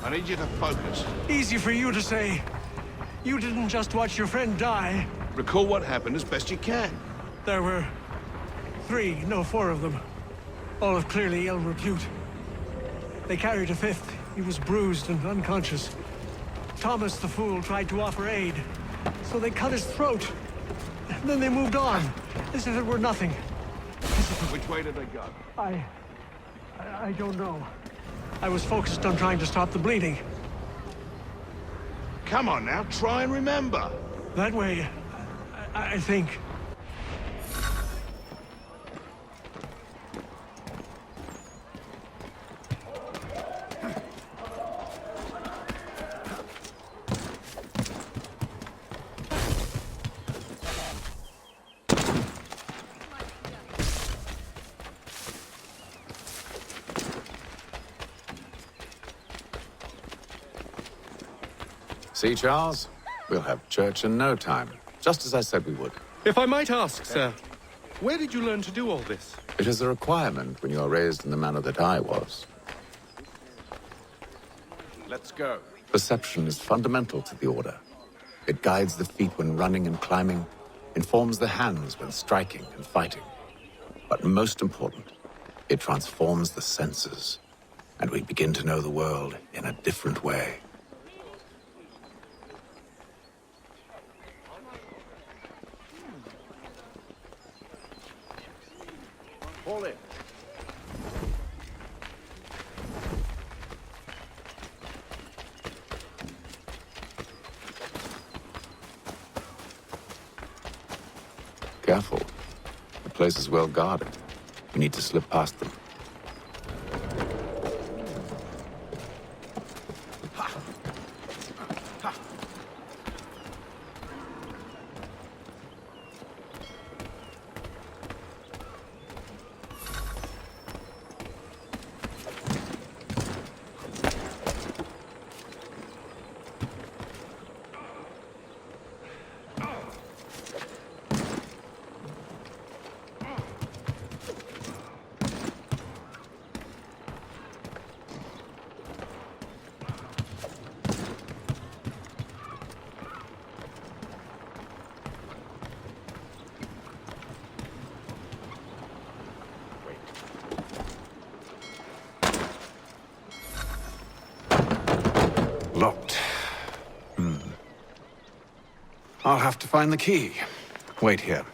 I need you to focus. Easy for you to say. You didn't just watch your friend die. Recall what happened as best you can. There were 3, no 4 of them. All of clearly ill repute. They carried a 5th. He was bruised and unconscious. Thomas the Fool tried to offer aid, so they cut his throat. And then they moved on, as if it were nothing. Which way did they go? I don't know. I was focused on trying to stop the bleeding. Come on now, try and remember. That way, I think. See, Charles? We'll have church in no time, just as I said we would. If I might ask, sir, where did you learn to do all this? It is a requirement when you are raised in the manner that I was. Let's go. Perception is fundamental to the Order. It guides the feet when running and climbing, informs the hands when striking and fighting. But most important, it transforms the senses, and we begin to know the world in a different way. Careful. The place is well guarded. We need to slip past them. Locked. I'll have to find the key. Wait here.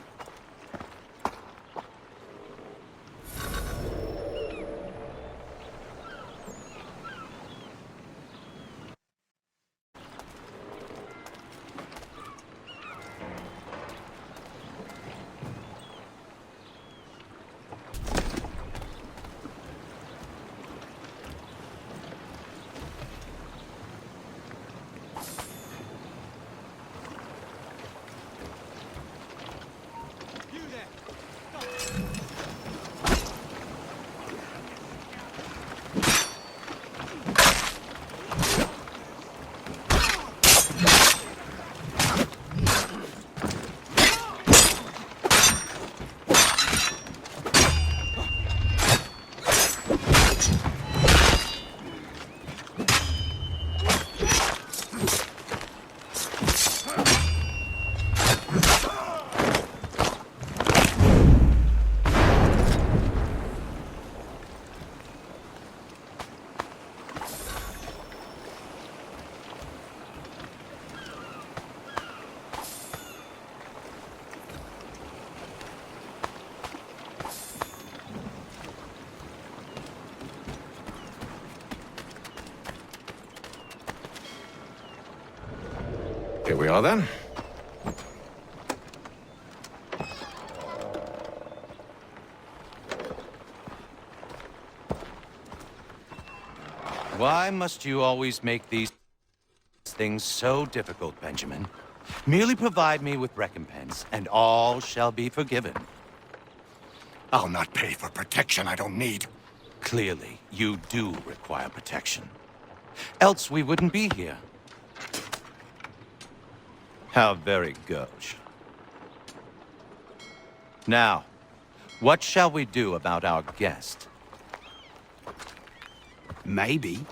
Here we are, then. Why must you always make these things so difficult, Benjamin? Merely provide me with recompense, and all shall be forgiven. I'll not pay for protection I don't need. Clearly, you do require protection. Else we wouldn't be here. How very gauche. Now, what shall we do about our guest? Maybe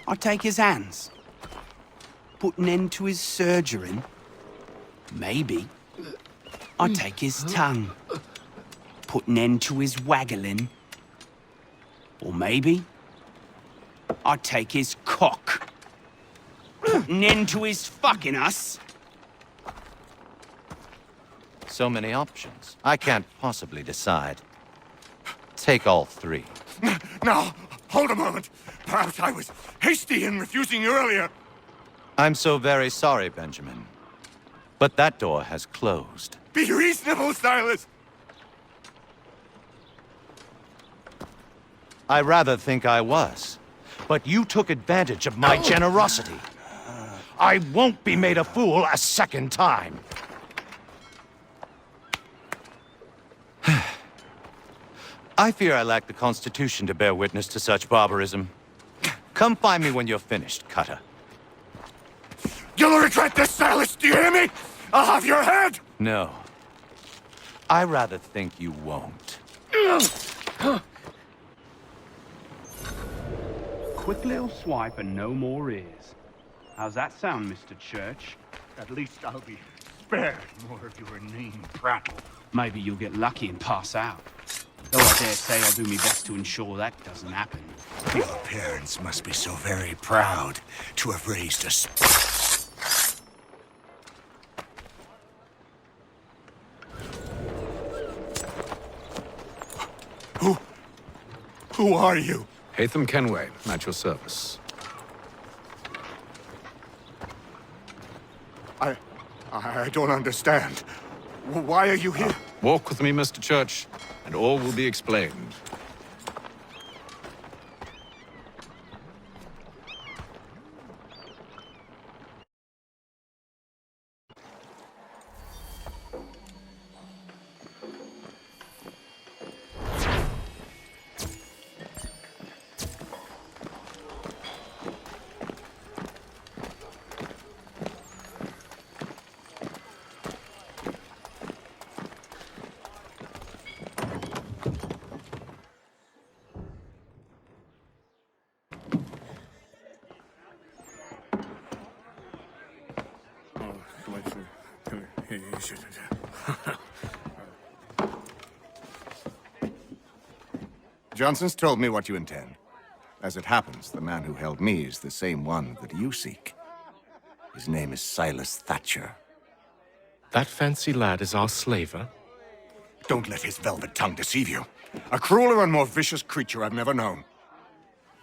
I'll take his hands. Put an end to his surgering. Maybe I'll take his tongue. Put an end to his waggling. Or maybe I'll take his cock. Put an end to his fucking us. So many options. I can't possibly decide. Take all three. Now, hold a moment. Perhaps I was hasty in refusing you earlier. I'm so very sorry, Benjamin. But that door has closed. Be reasonable, Silas. I rather think I was. But you took advantage of my generosity. I won't be made a fool a second time. I fear I lack the constitution to bear witness to such barbarism. Come find me when you're finished, Cutter. You'll regret this, Silas, do you hear me? I'll have your head! No. I rather think you won't. Quick little swipe and no more ears. How's that sound, Mr. Church? At least I'll be spared more of your name prattle. Maybe you'll get lucky and pass out. Though I dare say I'll do my best to ensure that doesn't happen. Your parents must be so very proud to have raised us. Who are you? Hatham Kenway, at your service. I don't understand. Why are you here? Walk with me, Mr. Church, and all will be explained. Johnson's told me what you intend. As it happens, the man who held me is the same one that you seek. His name is Silas Thatcher. That fancy lad is our slaver? Don't let his velvet tongue deceive you. A crueler and more vicious creature I've never known.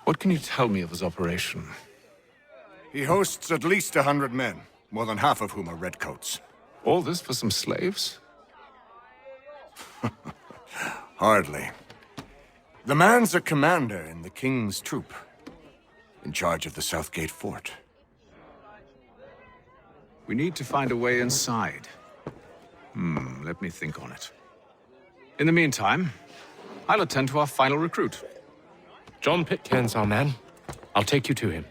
What can you tell me of his operation? He hosts at least 100 men, more than half of whom are redcoats. All this for some slaves? Hardly. The man's a commander in the King's troop, in charge of the Southgate Fort. We need to find a way inside. Let me think on it. In the meantime, I'll attend to our final recruit. John Pitcairn's our man. I'll take you to him.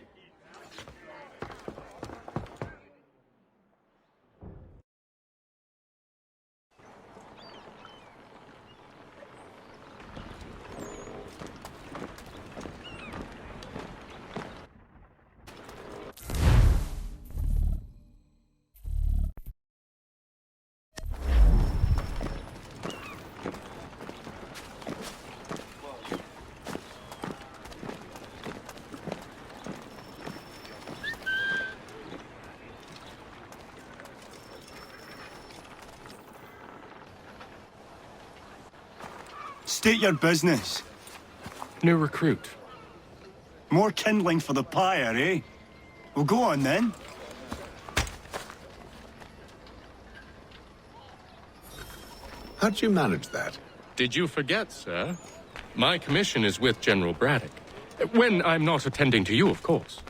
State your business. New recruit. More kindling for the pyre, eh? Well, go on then. How'd you manage that? Did you forget, sir? My commission is with General Braddock. When I'm not attending to you, of course.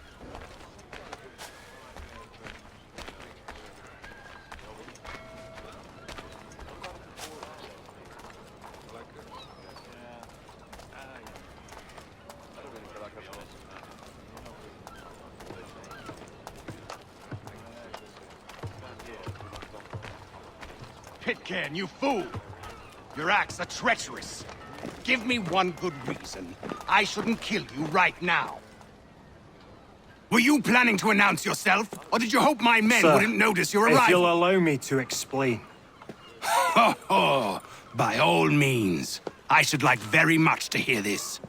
Pitcairn, you fool! Your acts are treacherous. Give me one good reason I shouldn't kill you right now. Were you planning to announce yourself, or did you hope my men wouldn't notice your arrival? If you'll allow me to explain. Ho ho! By all means. I should like very much to hear this.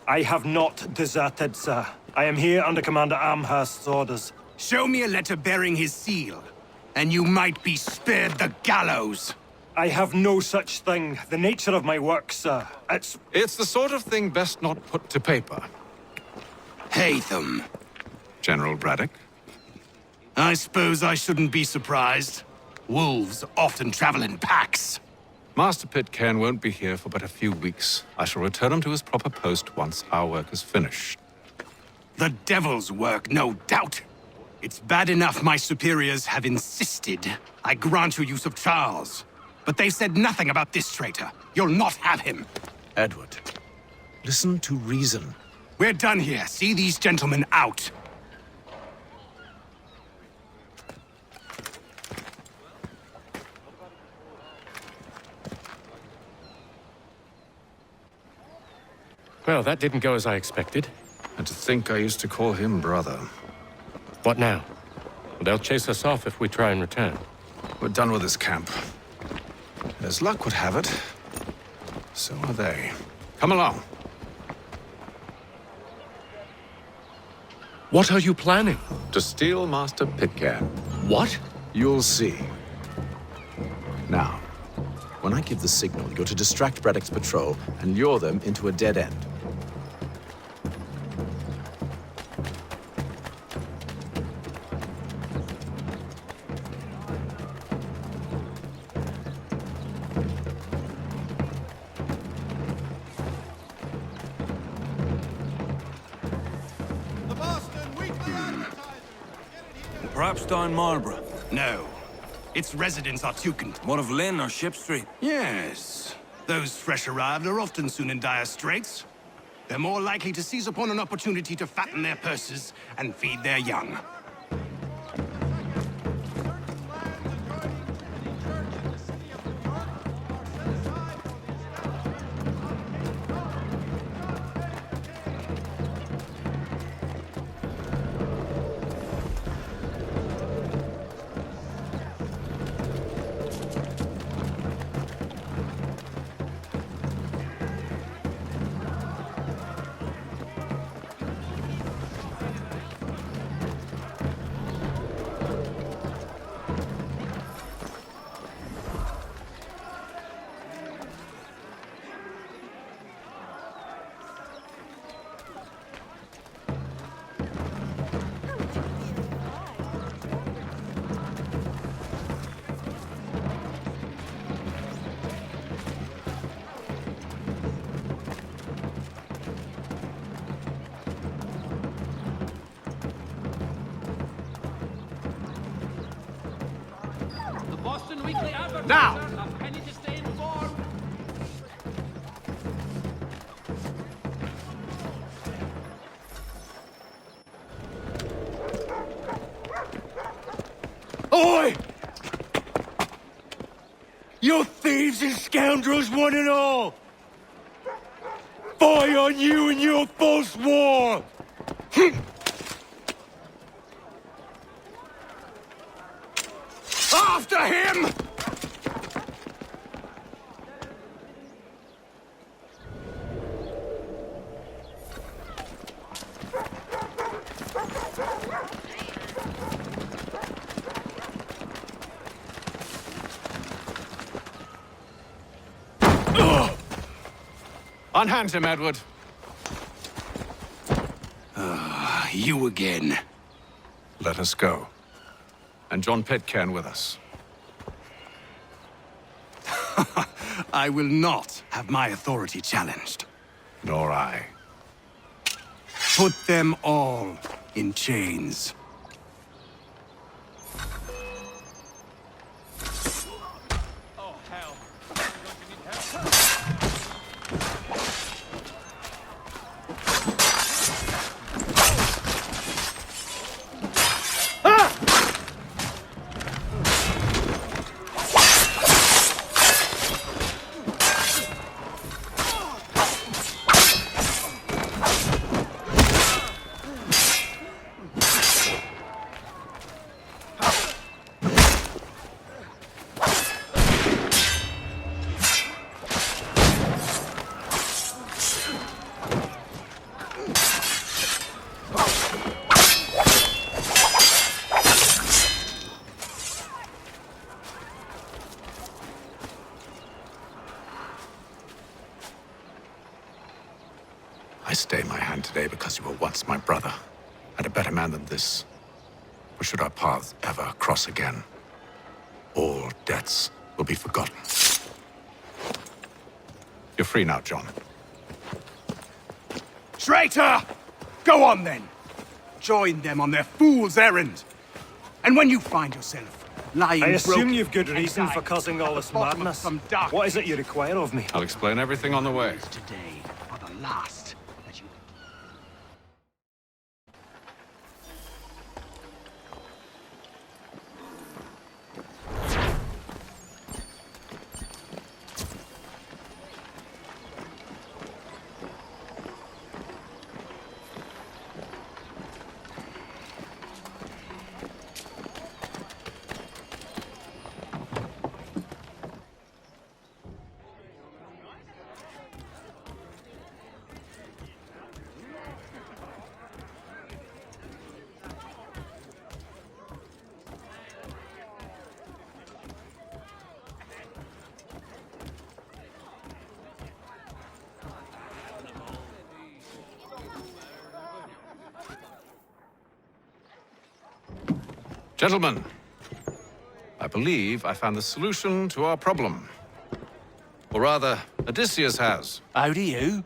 I have not deserted, sir. I am here under Commander Amherst's orders. Show me a letter bearing his seal, and you might be spared the gallows. I have no such thing. The nature of my work, sir, It's the sort of thing best not put to paper. Hatham. General Braddock? I suppose I shouldn't be surprised. Wolves often travel in packs. Master Pitcairn won't be here for but a few weeks. I shall return him to his proper post once our work is finished. The devil's work, no doubt. It's bad enough my superiors have insisted I grant you use of Charles. But they said nothing about this traitor. You'll not have him. Edward, listen to reason. We're done here. See these gentlemen out. Well, that didn't go as I expected. And to think I used to call him brother. What now? Well, they'll chase us off if we try and return. We're done with this camp. As luck would have it, so are they. Come along. What are you planning? To steal Master Pitcairn. What? You'll see. Now, when I give the signal, you're to distract Braddock's patrol and lure them into a dead end. Perhaps down Marlborough? No. Its residents are too What of Lynn or Ship Street? Yes. Those fresh arrived are often soon in dire straits. They're more likely to seize upon an opportunity to fatten their purses and feed their young. Now! Oi! You thieves and scoundrels, one and all! Fie on you and your false war! After him! Unhand him, Edward. You again. Let us go. And John Pitcairn with us. I will not have my authority challenged. Nor I. Put them all in chains. I stay my hand today because you were once my brother, and a better man than this. Or should our paths ever cross again, all debts will be forgotten. You're free now, John. Traitor! Go on then! Join them on their fool's errand! And when you find yourself lying I assume broken you've good reason and for dying causing all this at the bottom of madness. some dark What is it you require of me? I'll explain everything on the way. today are the last that you... Gentlemen, I believe I found the solution to our problem. Or rather, Odysseus has. How do you?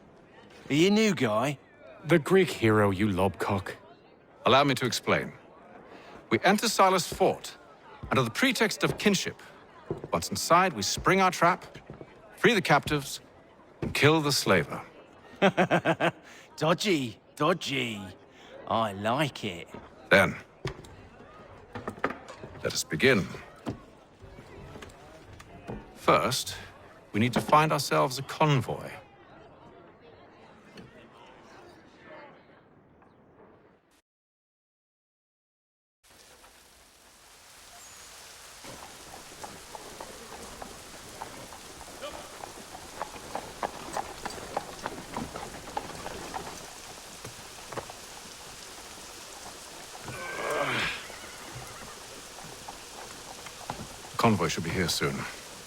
Are you a new guy? The Greek hero, you lobcock. Allow me to explain. We enter Silas' fort, under the pretext of kinship. Once inside, we spring our trap, free the captives, and kill the slaver. Dodgy, dodgy. I like it. Then, let us begin. First, we need to find ourselves a convoy. Convoy should be here soon.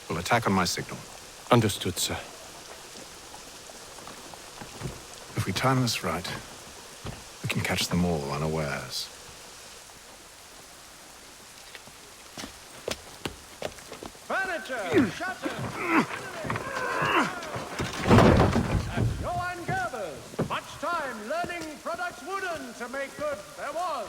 We'll attack on my signal. Understood, sir. If we time this right, we can catch them all unawares. Furniture, shutters, Johann Gerbers. Much time learning products wooden to make good there was.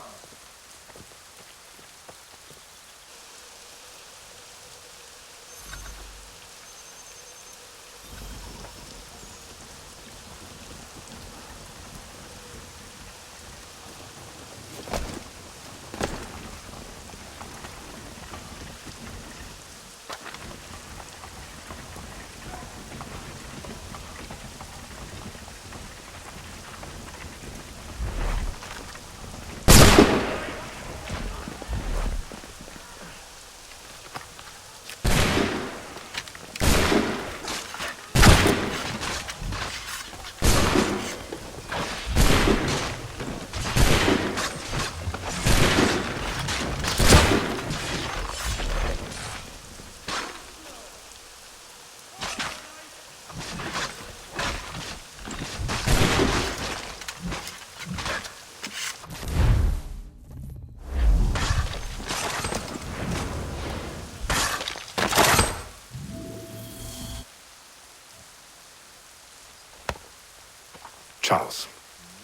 Charles,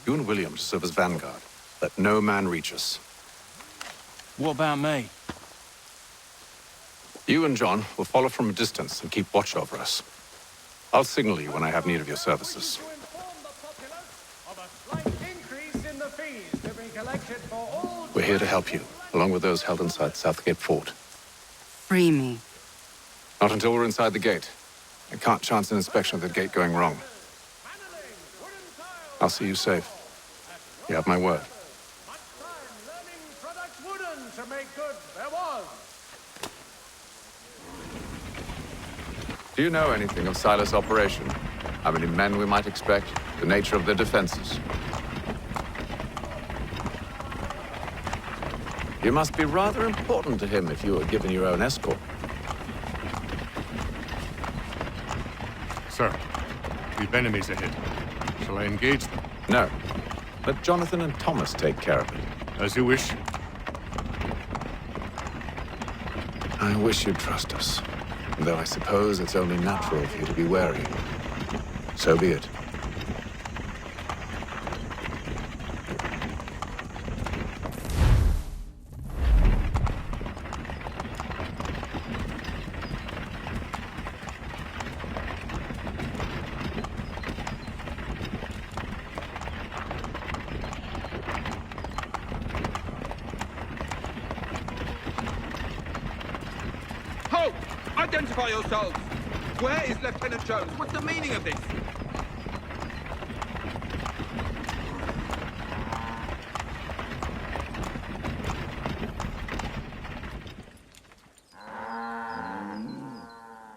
you and William serve as vanguard. Let no man reach us. What about me? You and John will follow from a distance and keep watch over us. I'll signal you when I have need of your services. We're here to help you, along with those held inside Southgate Fort. Free me. Not until we're inside the gate. I can't chance an inspection of the gate going wrong. I'll see you safe. You have my word. To make good there was. Do you know anything of Silas' operation? How many men we might expect? The nature of their defenses? You must be rather important to him if you were given your own escort. Sir, we've enemies ahead. Shall I engage them? No. Let Jonathan and Thomas take care of it. As you wish. I wish you'd trust us. Though I suppose it's only natural for you to be wary. So be it. Halt! Identify yourselves! Where is Lieutenant Jones? What's the meaning of this?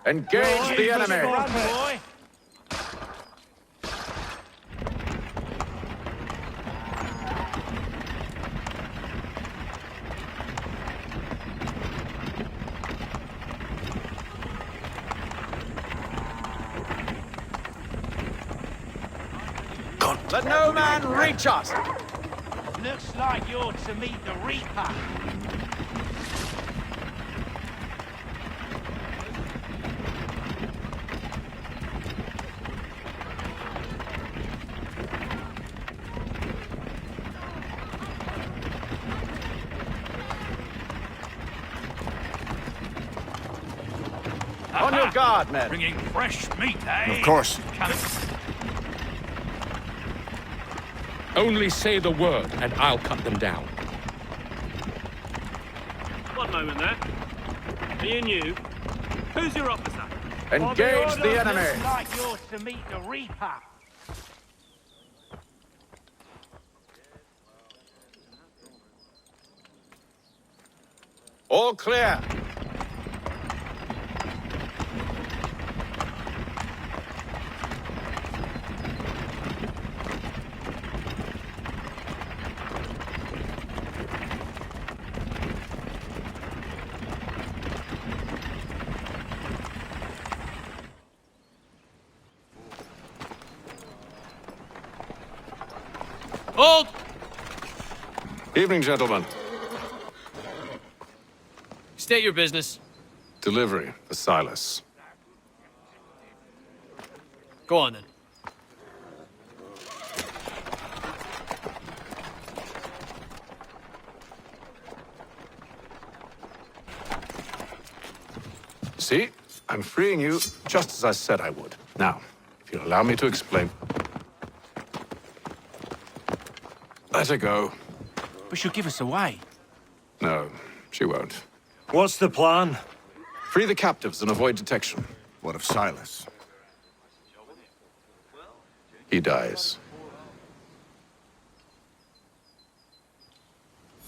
Engage the enemy! Let no man reach us! Looks like you're to meet the Reaper. On your guard, men. Bringing fresh meat, eh? Of course. Only say the word, and I'll cut them down. One moment there. Me and you. Who's your officer? Engage the enemy. Like yours to meet the Reaper. All clear. Hold! Evening, gentlemen. State your business. Delivery for Silas. Go on, then. See? I'm freeing you just as I said I would. Now, if you'll allow me to explain. Let her go. But she'll give us away. No, she won't. What's the plan? Free the captives and avoid detection. What of Silas? He dies.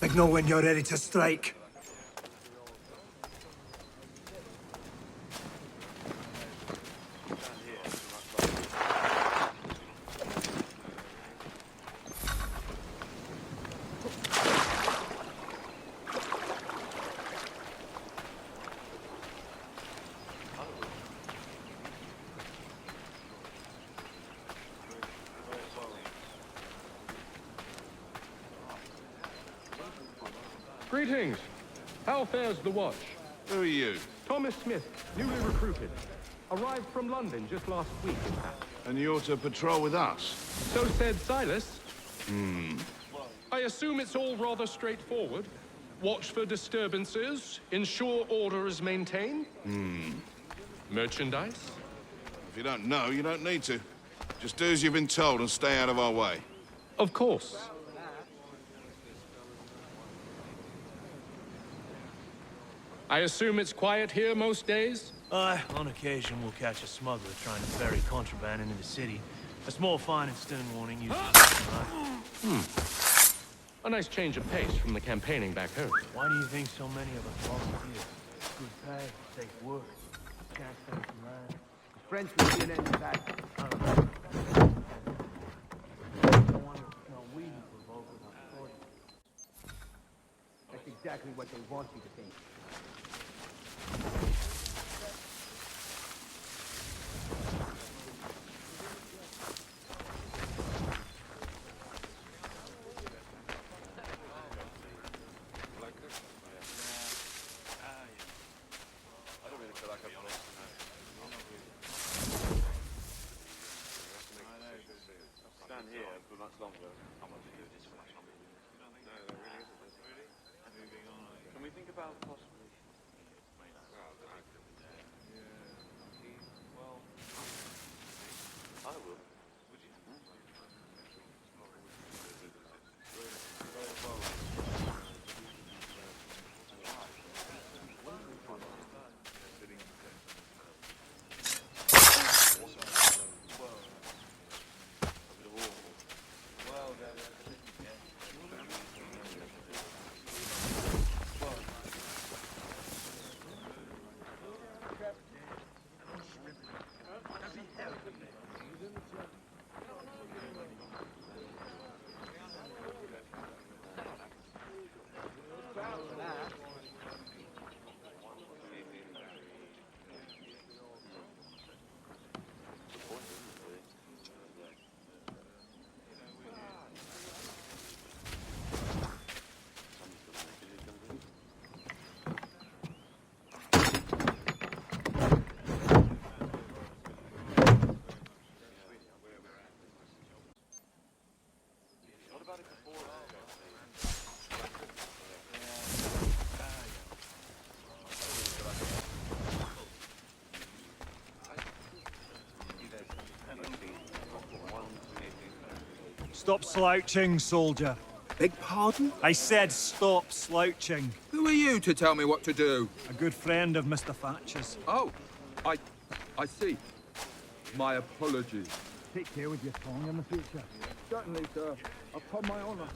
Signal when you're ready to strike. Greetings. How fares the watch? Who are you? Thomas Smith, newly recruited. Arrived from London just last week, in fact. And you're to patrol with us? So said Silas. I assume it's all rather straightforward. Watch for disturbances, ensure order is maintained. Merchandise? If you don't know, you don't need to. Just do as you've been told and stay out of our way. Of course. I assume it's quiet here most days? On occasion, we'll catch a smuggler trying to ferry contraband into the city. A small fine and stern warning usually. A nice change of pace from the campaigning back home. Why do you think so many of us volunteer? Good pay, safe work, chance to have some land. Friends will be an end back. That's exactly what they want you to think. Stop slouching, soldier. Beg pardon? I said stop slouching. Who are you to tell me what to do? A good friend of Mr. Thatcher's. Oh, I see. My apologies. Take care with your tongue in the future. Certainly, sir. Upon my honor.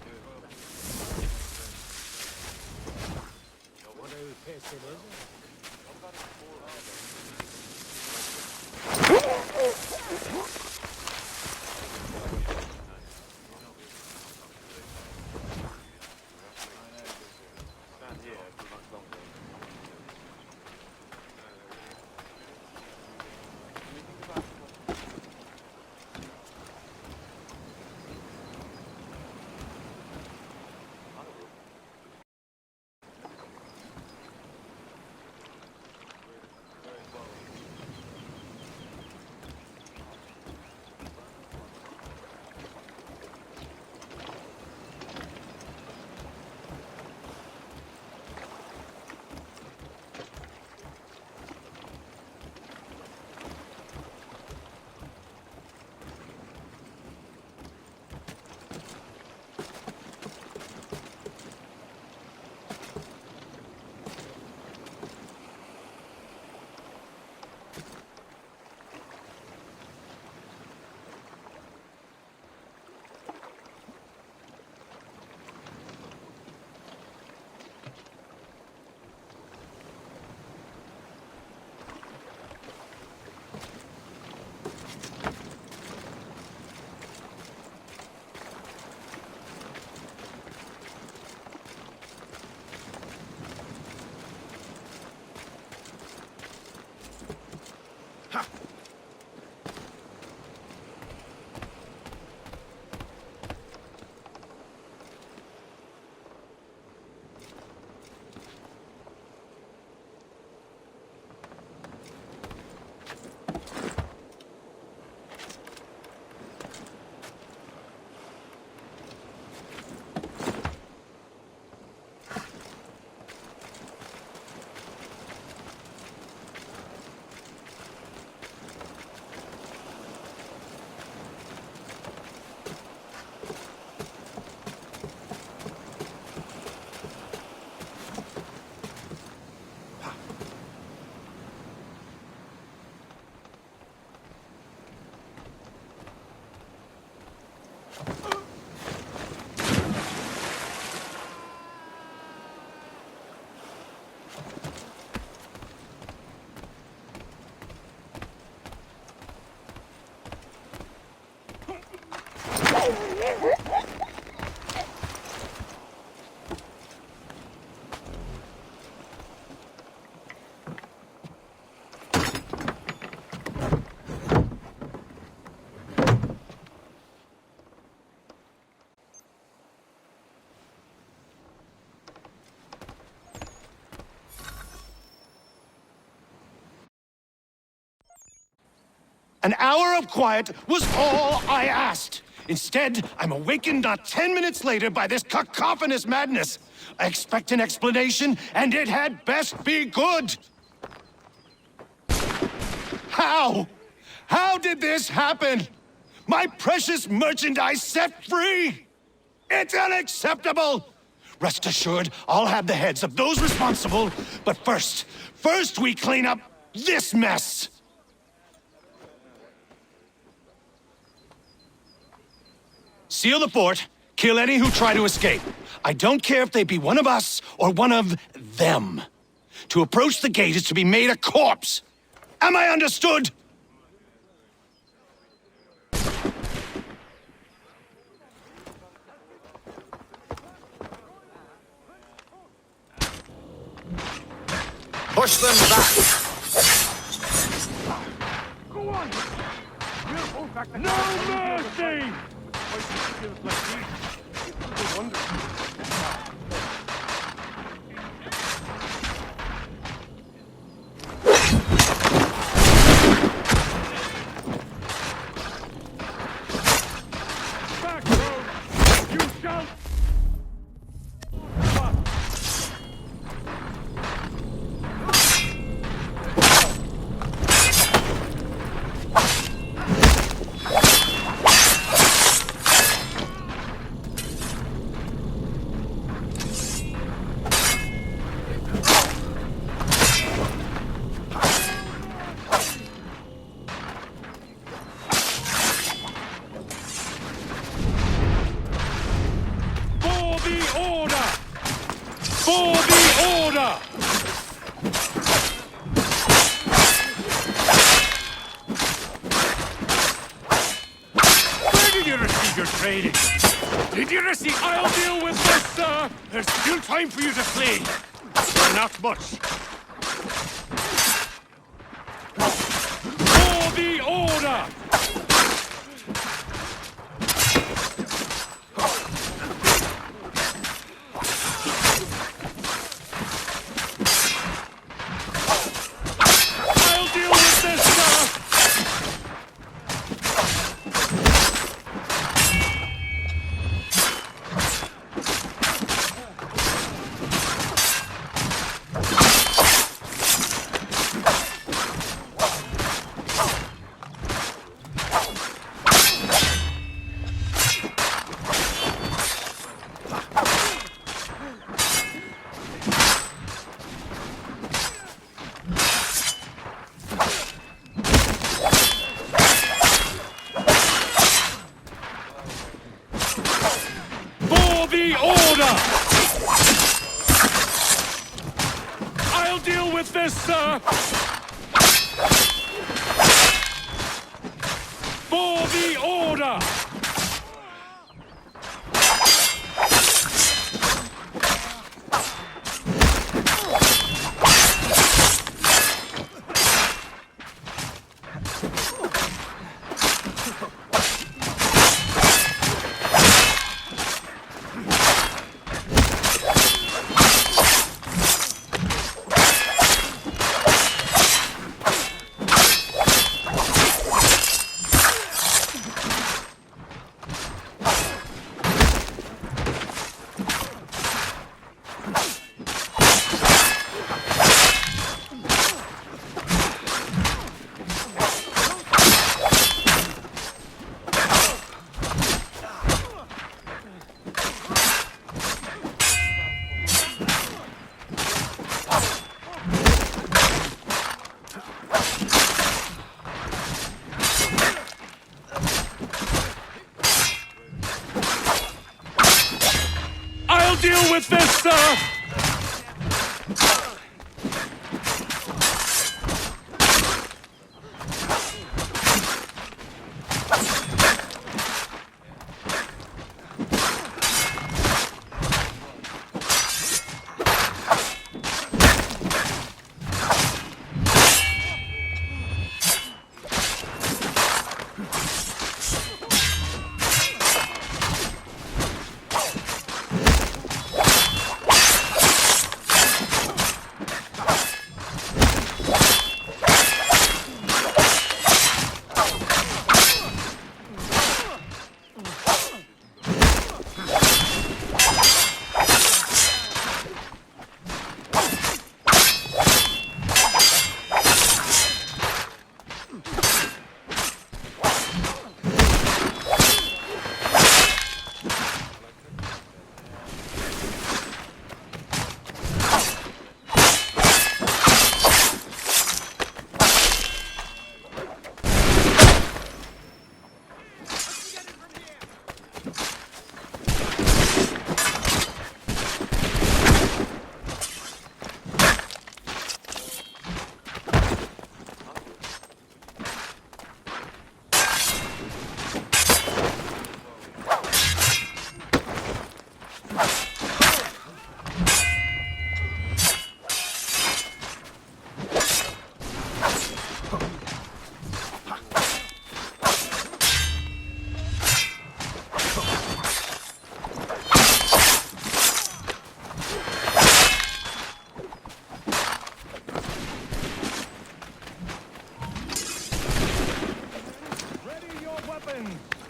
An hour of quiet was all I asked. Instead, I'm awakened not 10 minutes later by this cacophonous madness. I expect an explanation, and it had best be good. How? How did this happen? My precious merchandise set free! It's unacceptable! Rest assured, I'll have the heads of those responsible, but first we clean up this mess! Seal the fort, kill any who try to escape. I don't care if they be one of us or one of them. To approach the gate is to be made a corpse. Am I understood? Push them back! Go on! No mercy! Back, road! You shall... Time for you to flee. You're not much. For the order! I'll deal with this, sir! The order! I'll deal with this, sir! For the order! Deal with this, sir!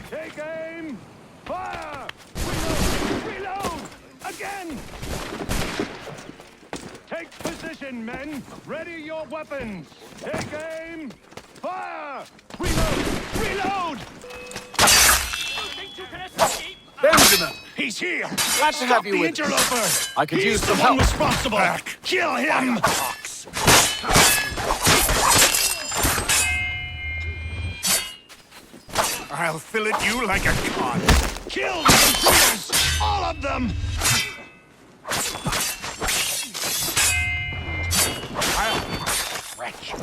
Take aim! Fire! Reload! Again! Take position, men! Ready your weapons! Take aim! Fire! Reload! Reload! Benjamin! He's here! Glad to have you the with interloper! I could He's use some the one help. responsible! Back. Kill him! I'll fillet you like a cod. Kill the intruders! All of them! Wretch.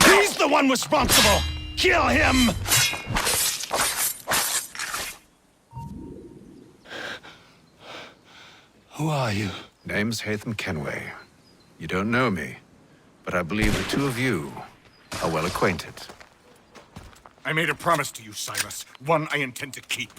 He's the one responsible! Kill him! Who are you? Name's Hatham Kenway. You don't know me, but I believe the two of you are well acquainted. I made a promise to you, Silas. One I intend to keep.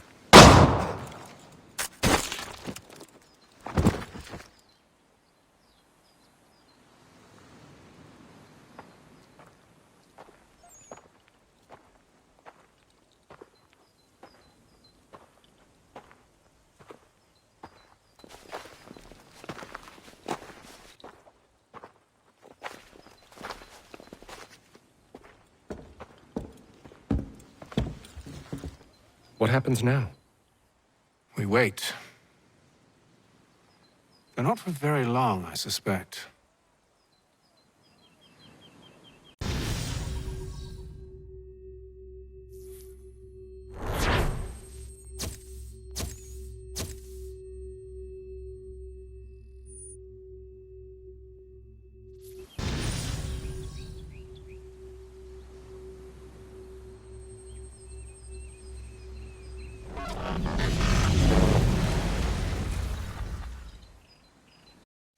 What happens now? We wait. But not for very long, I suspect.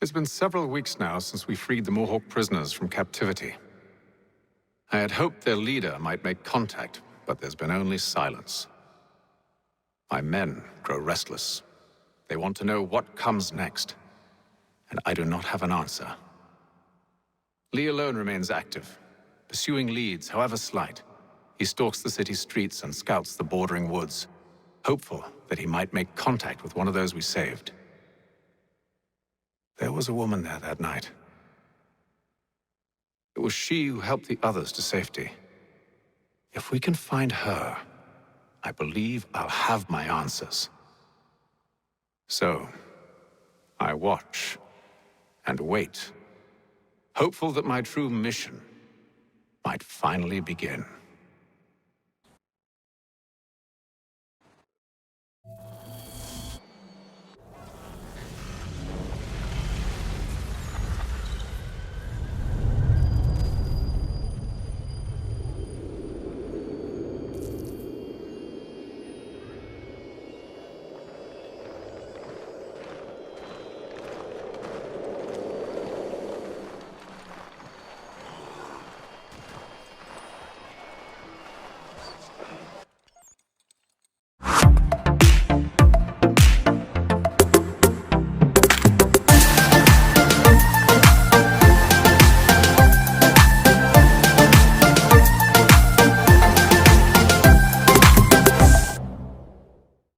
It's been several weeks now since we freed the Mohawk prisoners from captivity. I had hoped their leader might make contact, but there's been only silence. My men grow restless. They want to know what comes next, and I do not have an answer. Lee alone remains active, pursuing leads, however slight. He stalks the city streets and scouts the bordering woods, hopeful that he might make contact with one of those we saved. There was a woman there that night. It was she who helped the others to safety. If we can find her, I believe I'll have my answers. So, I watch and wait, hopeful that my true mission might finally begin.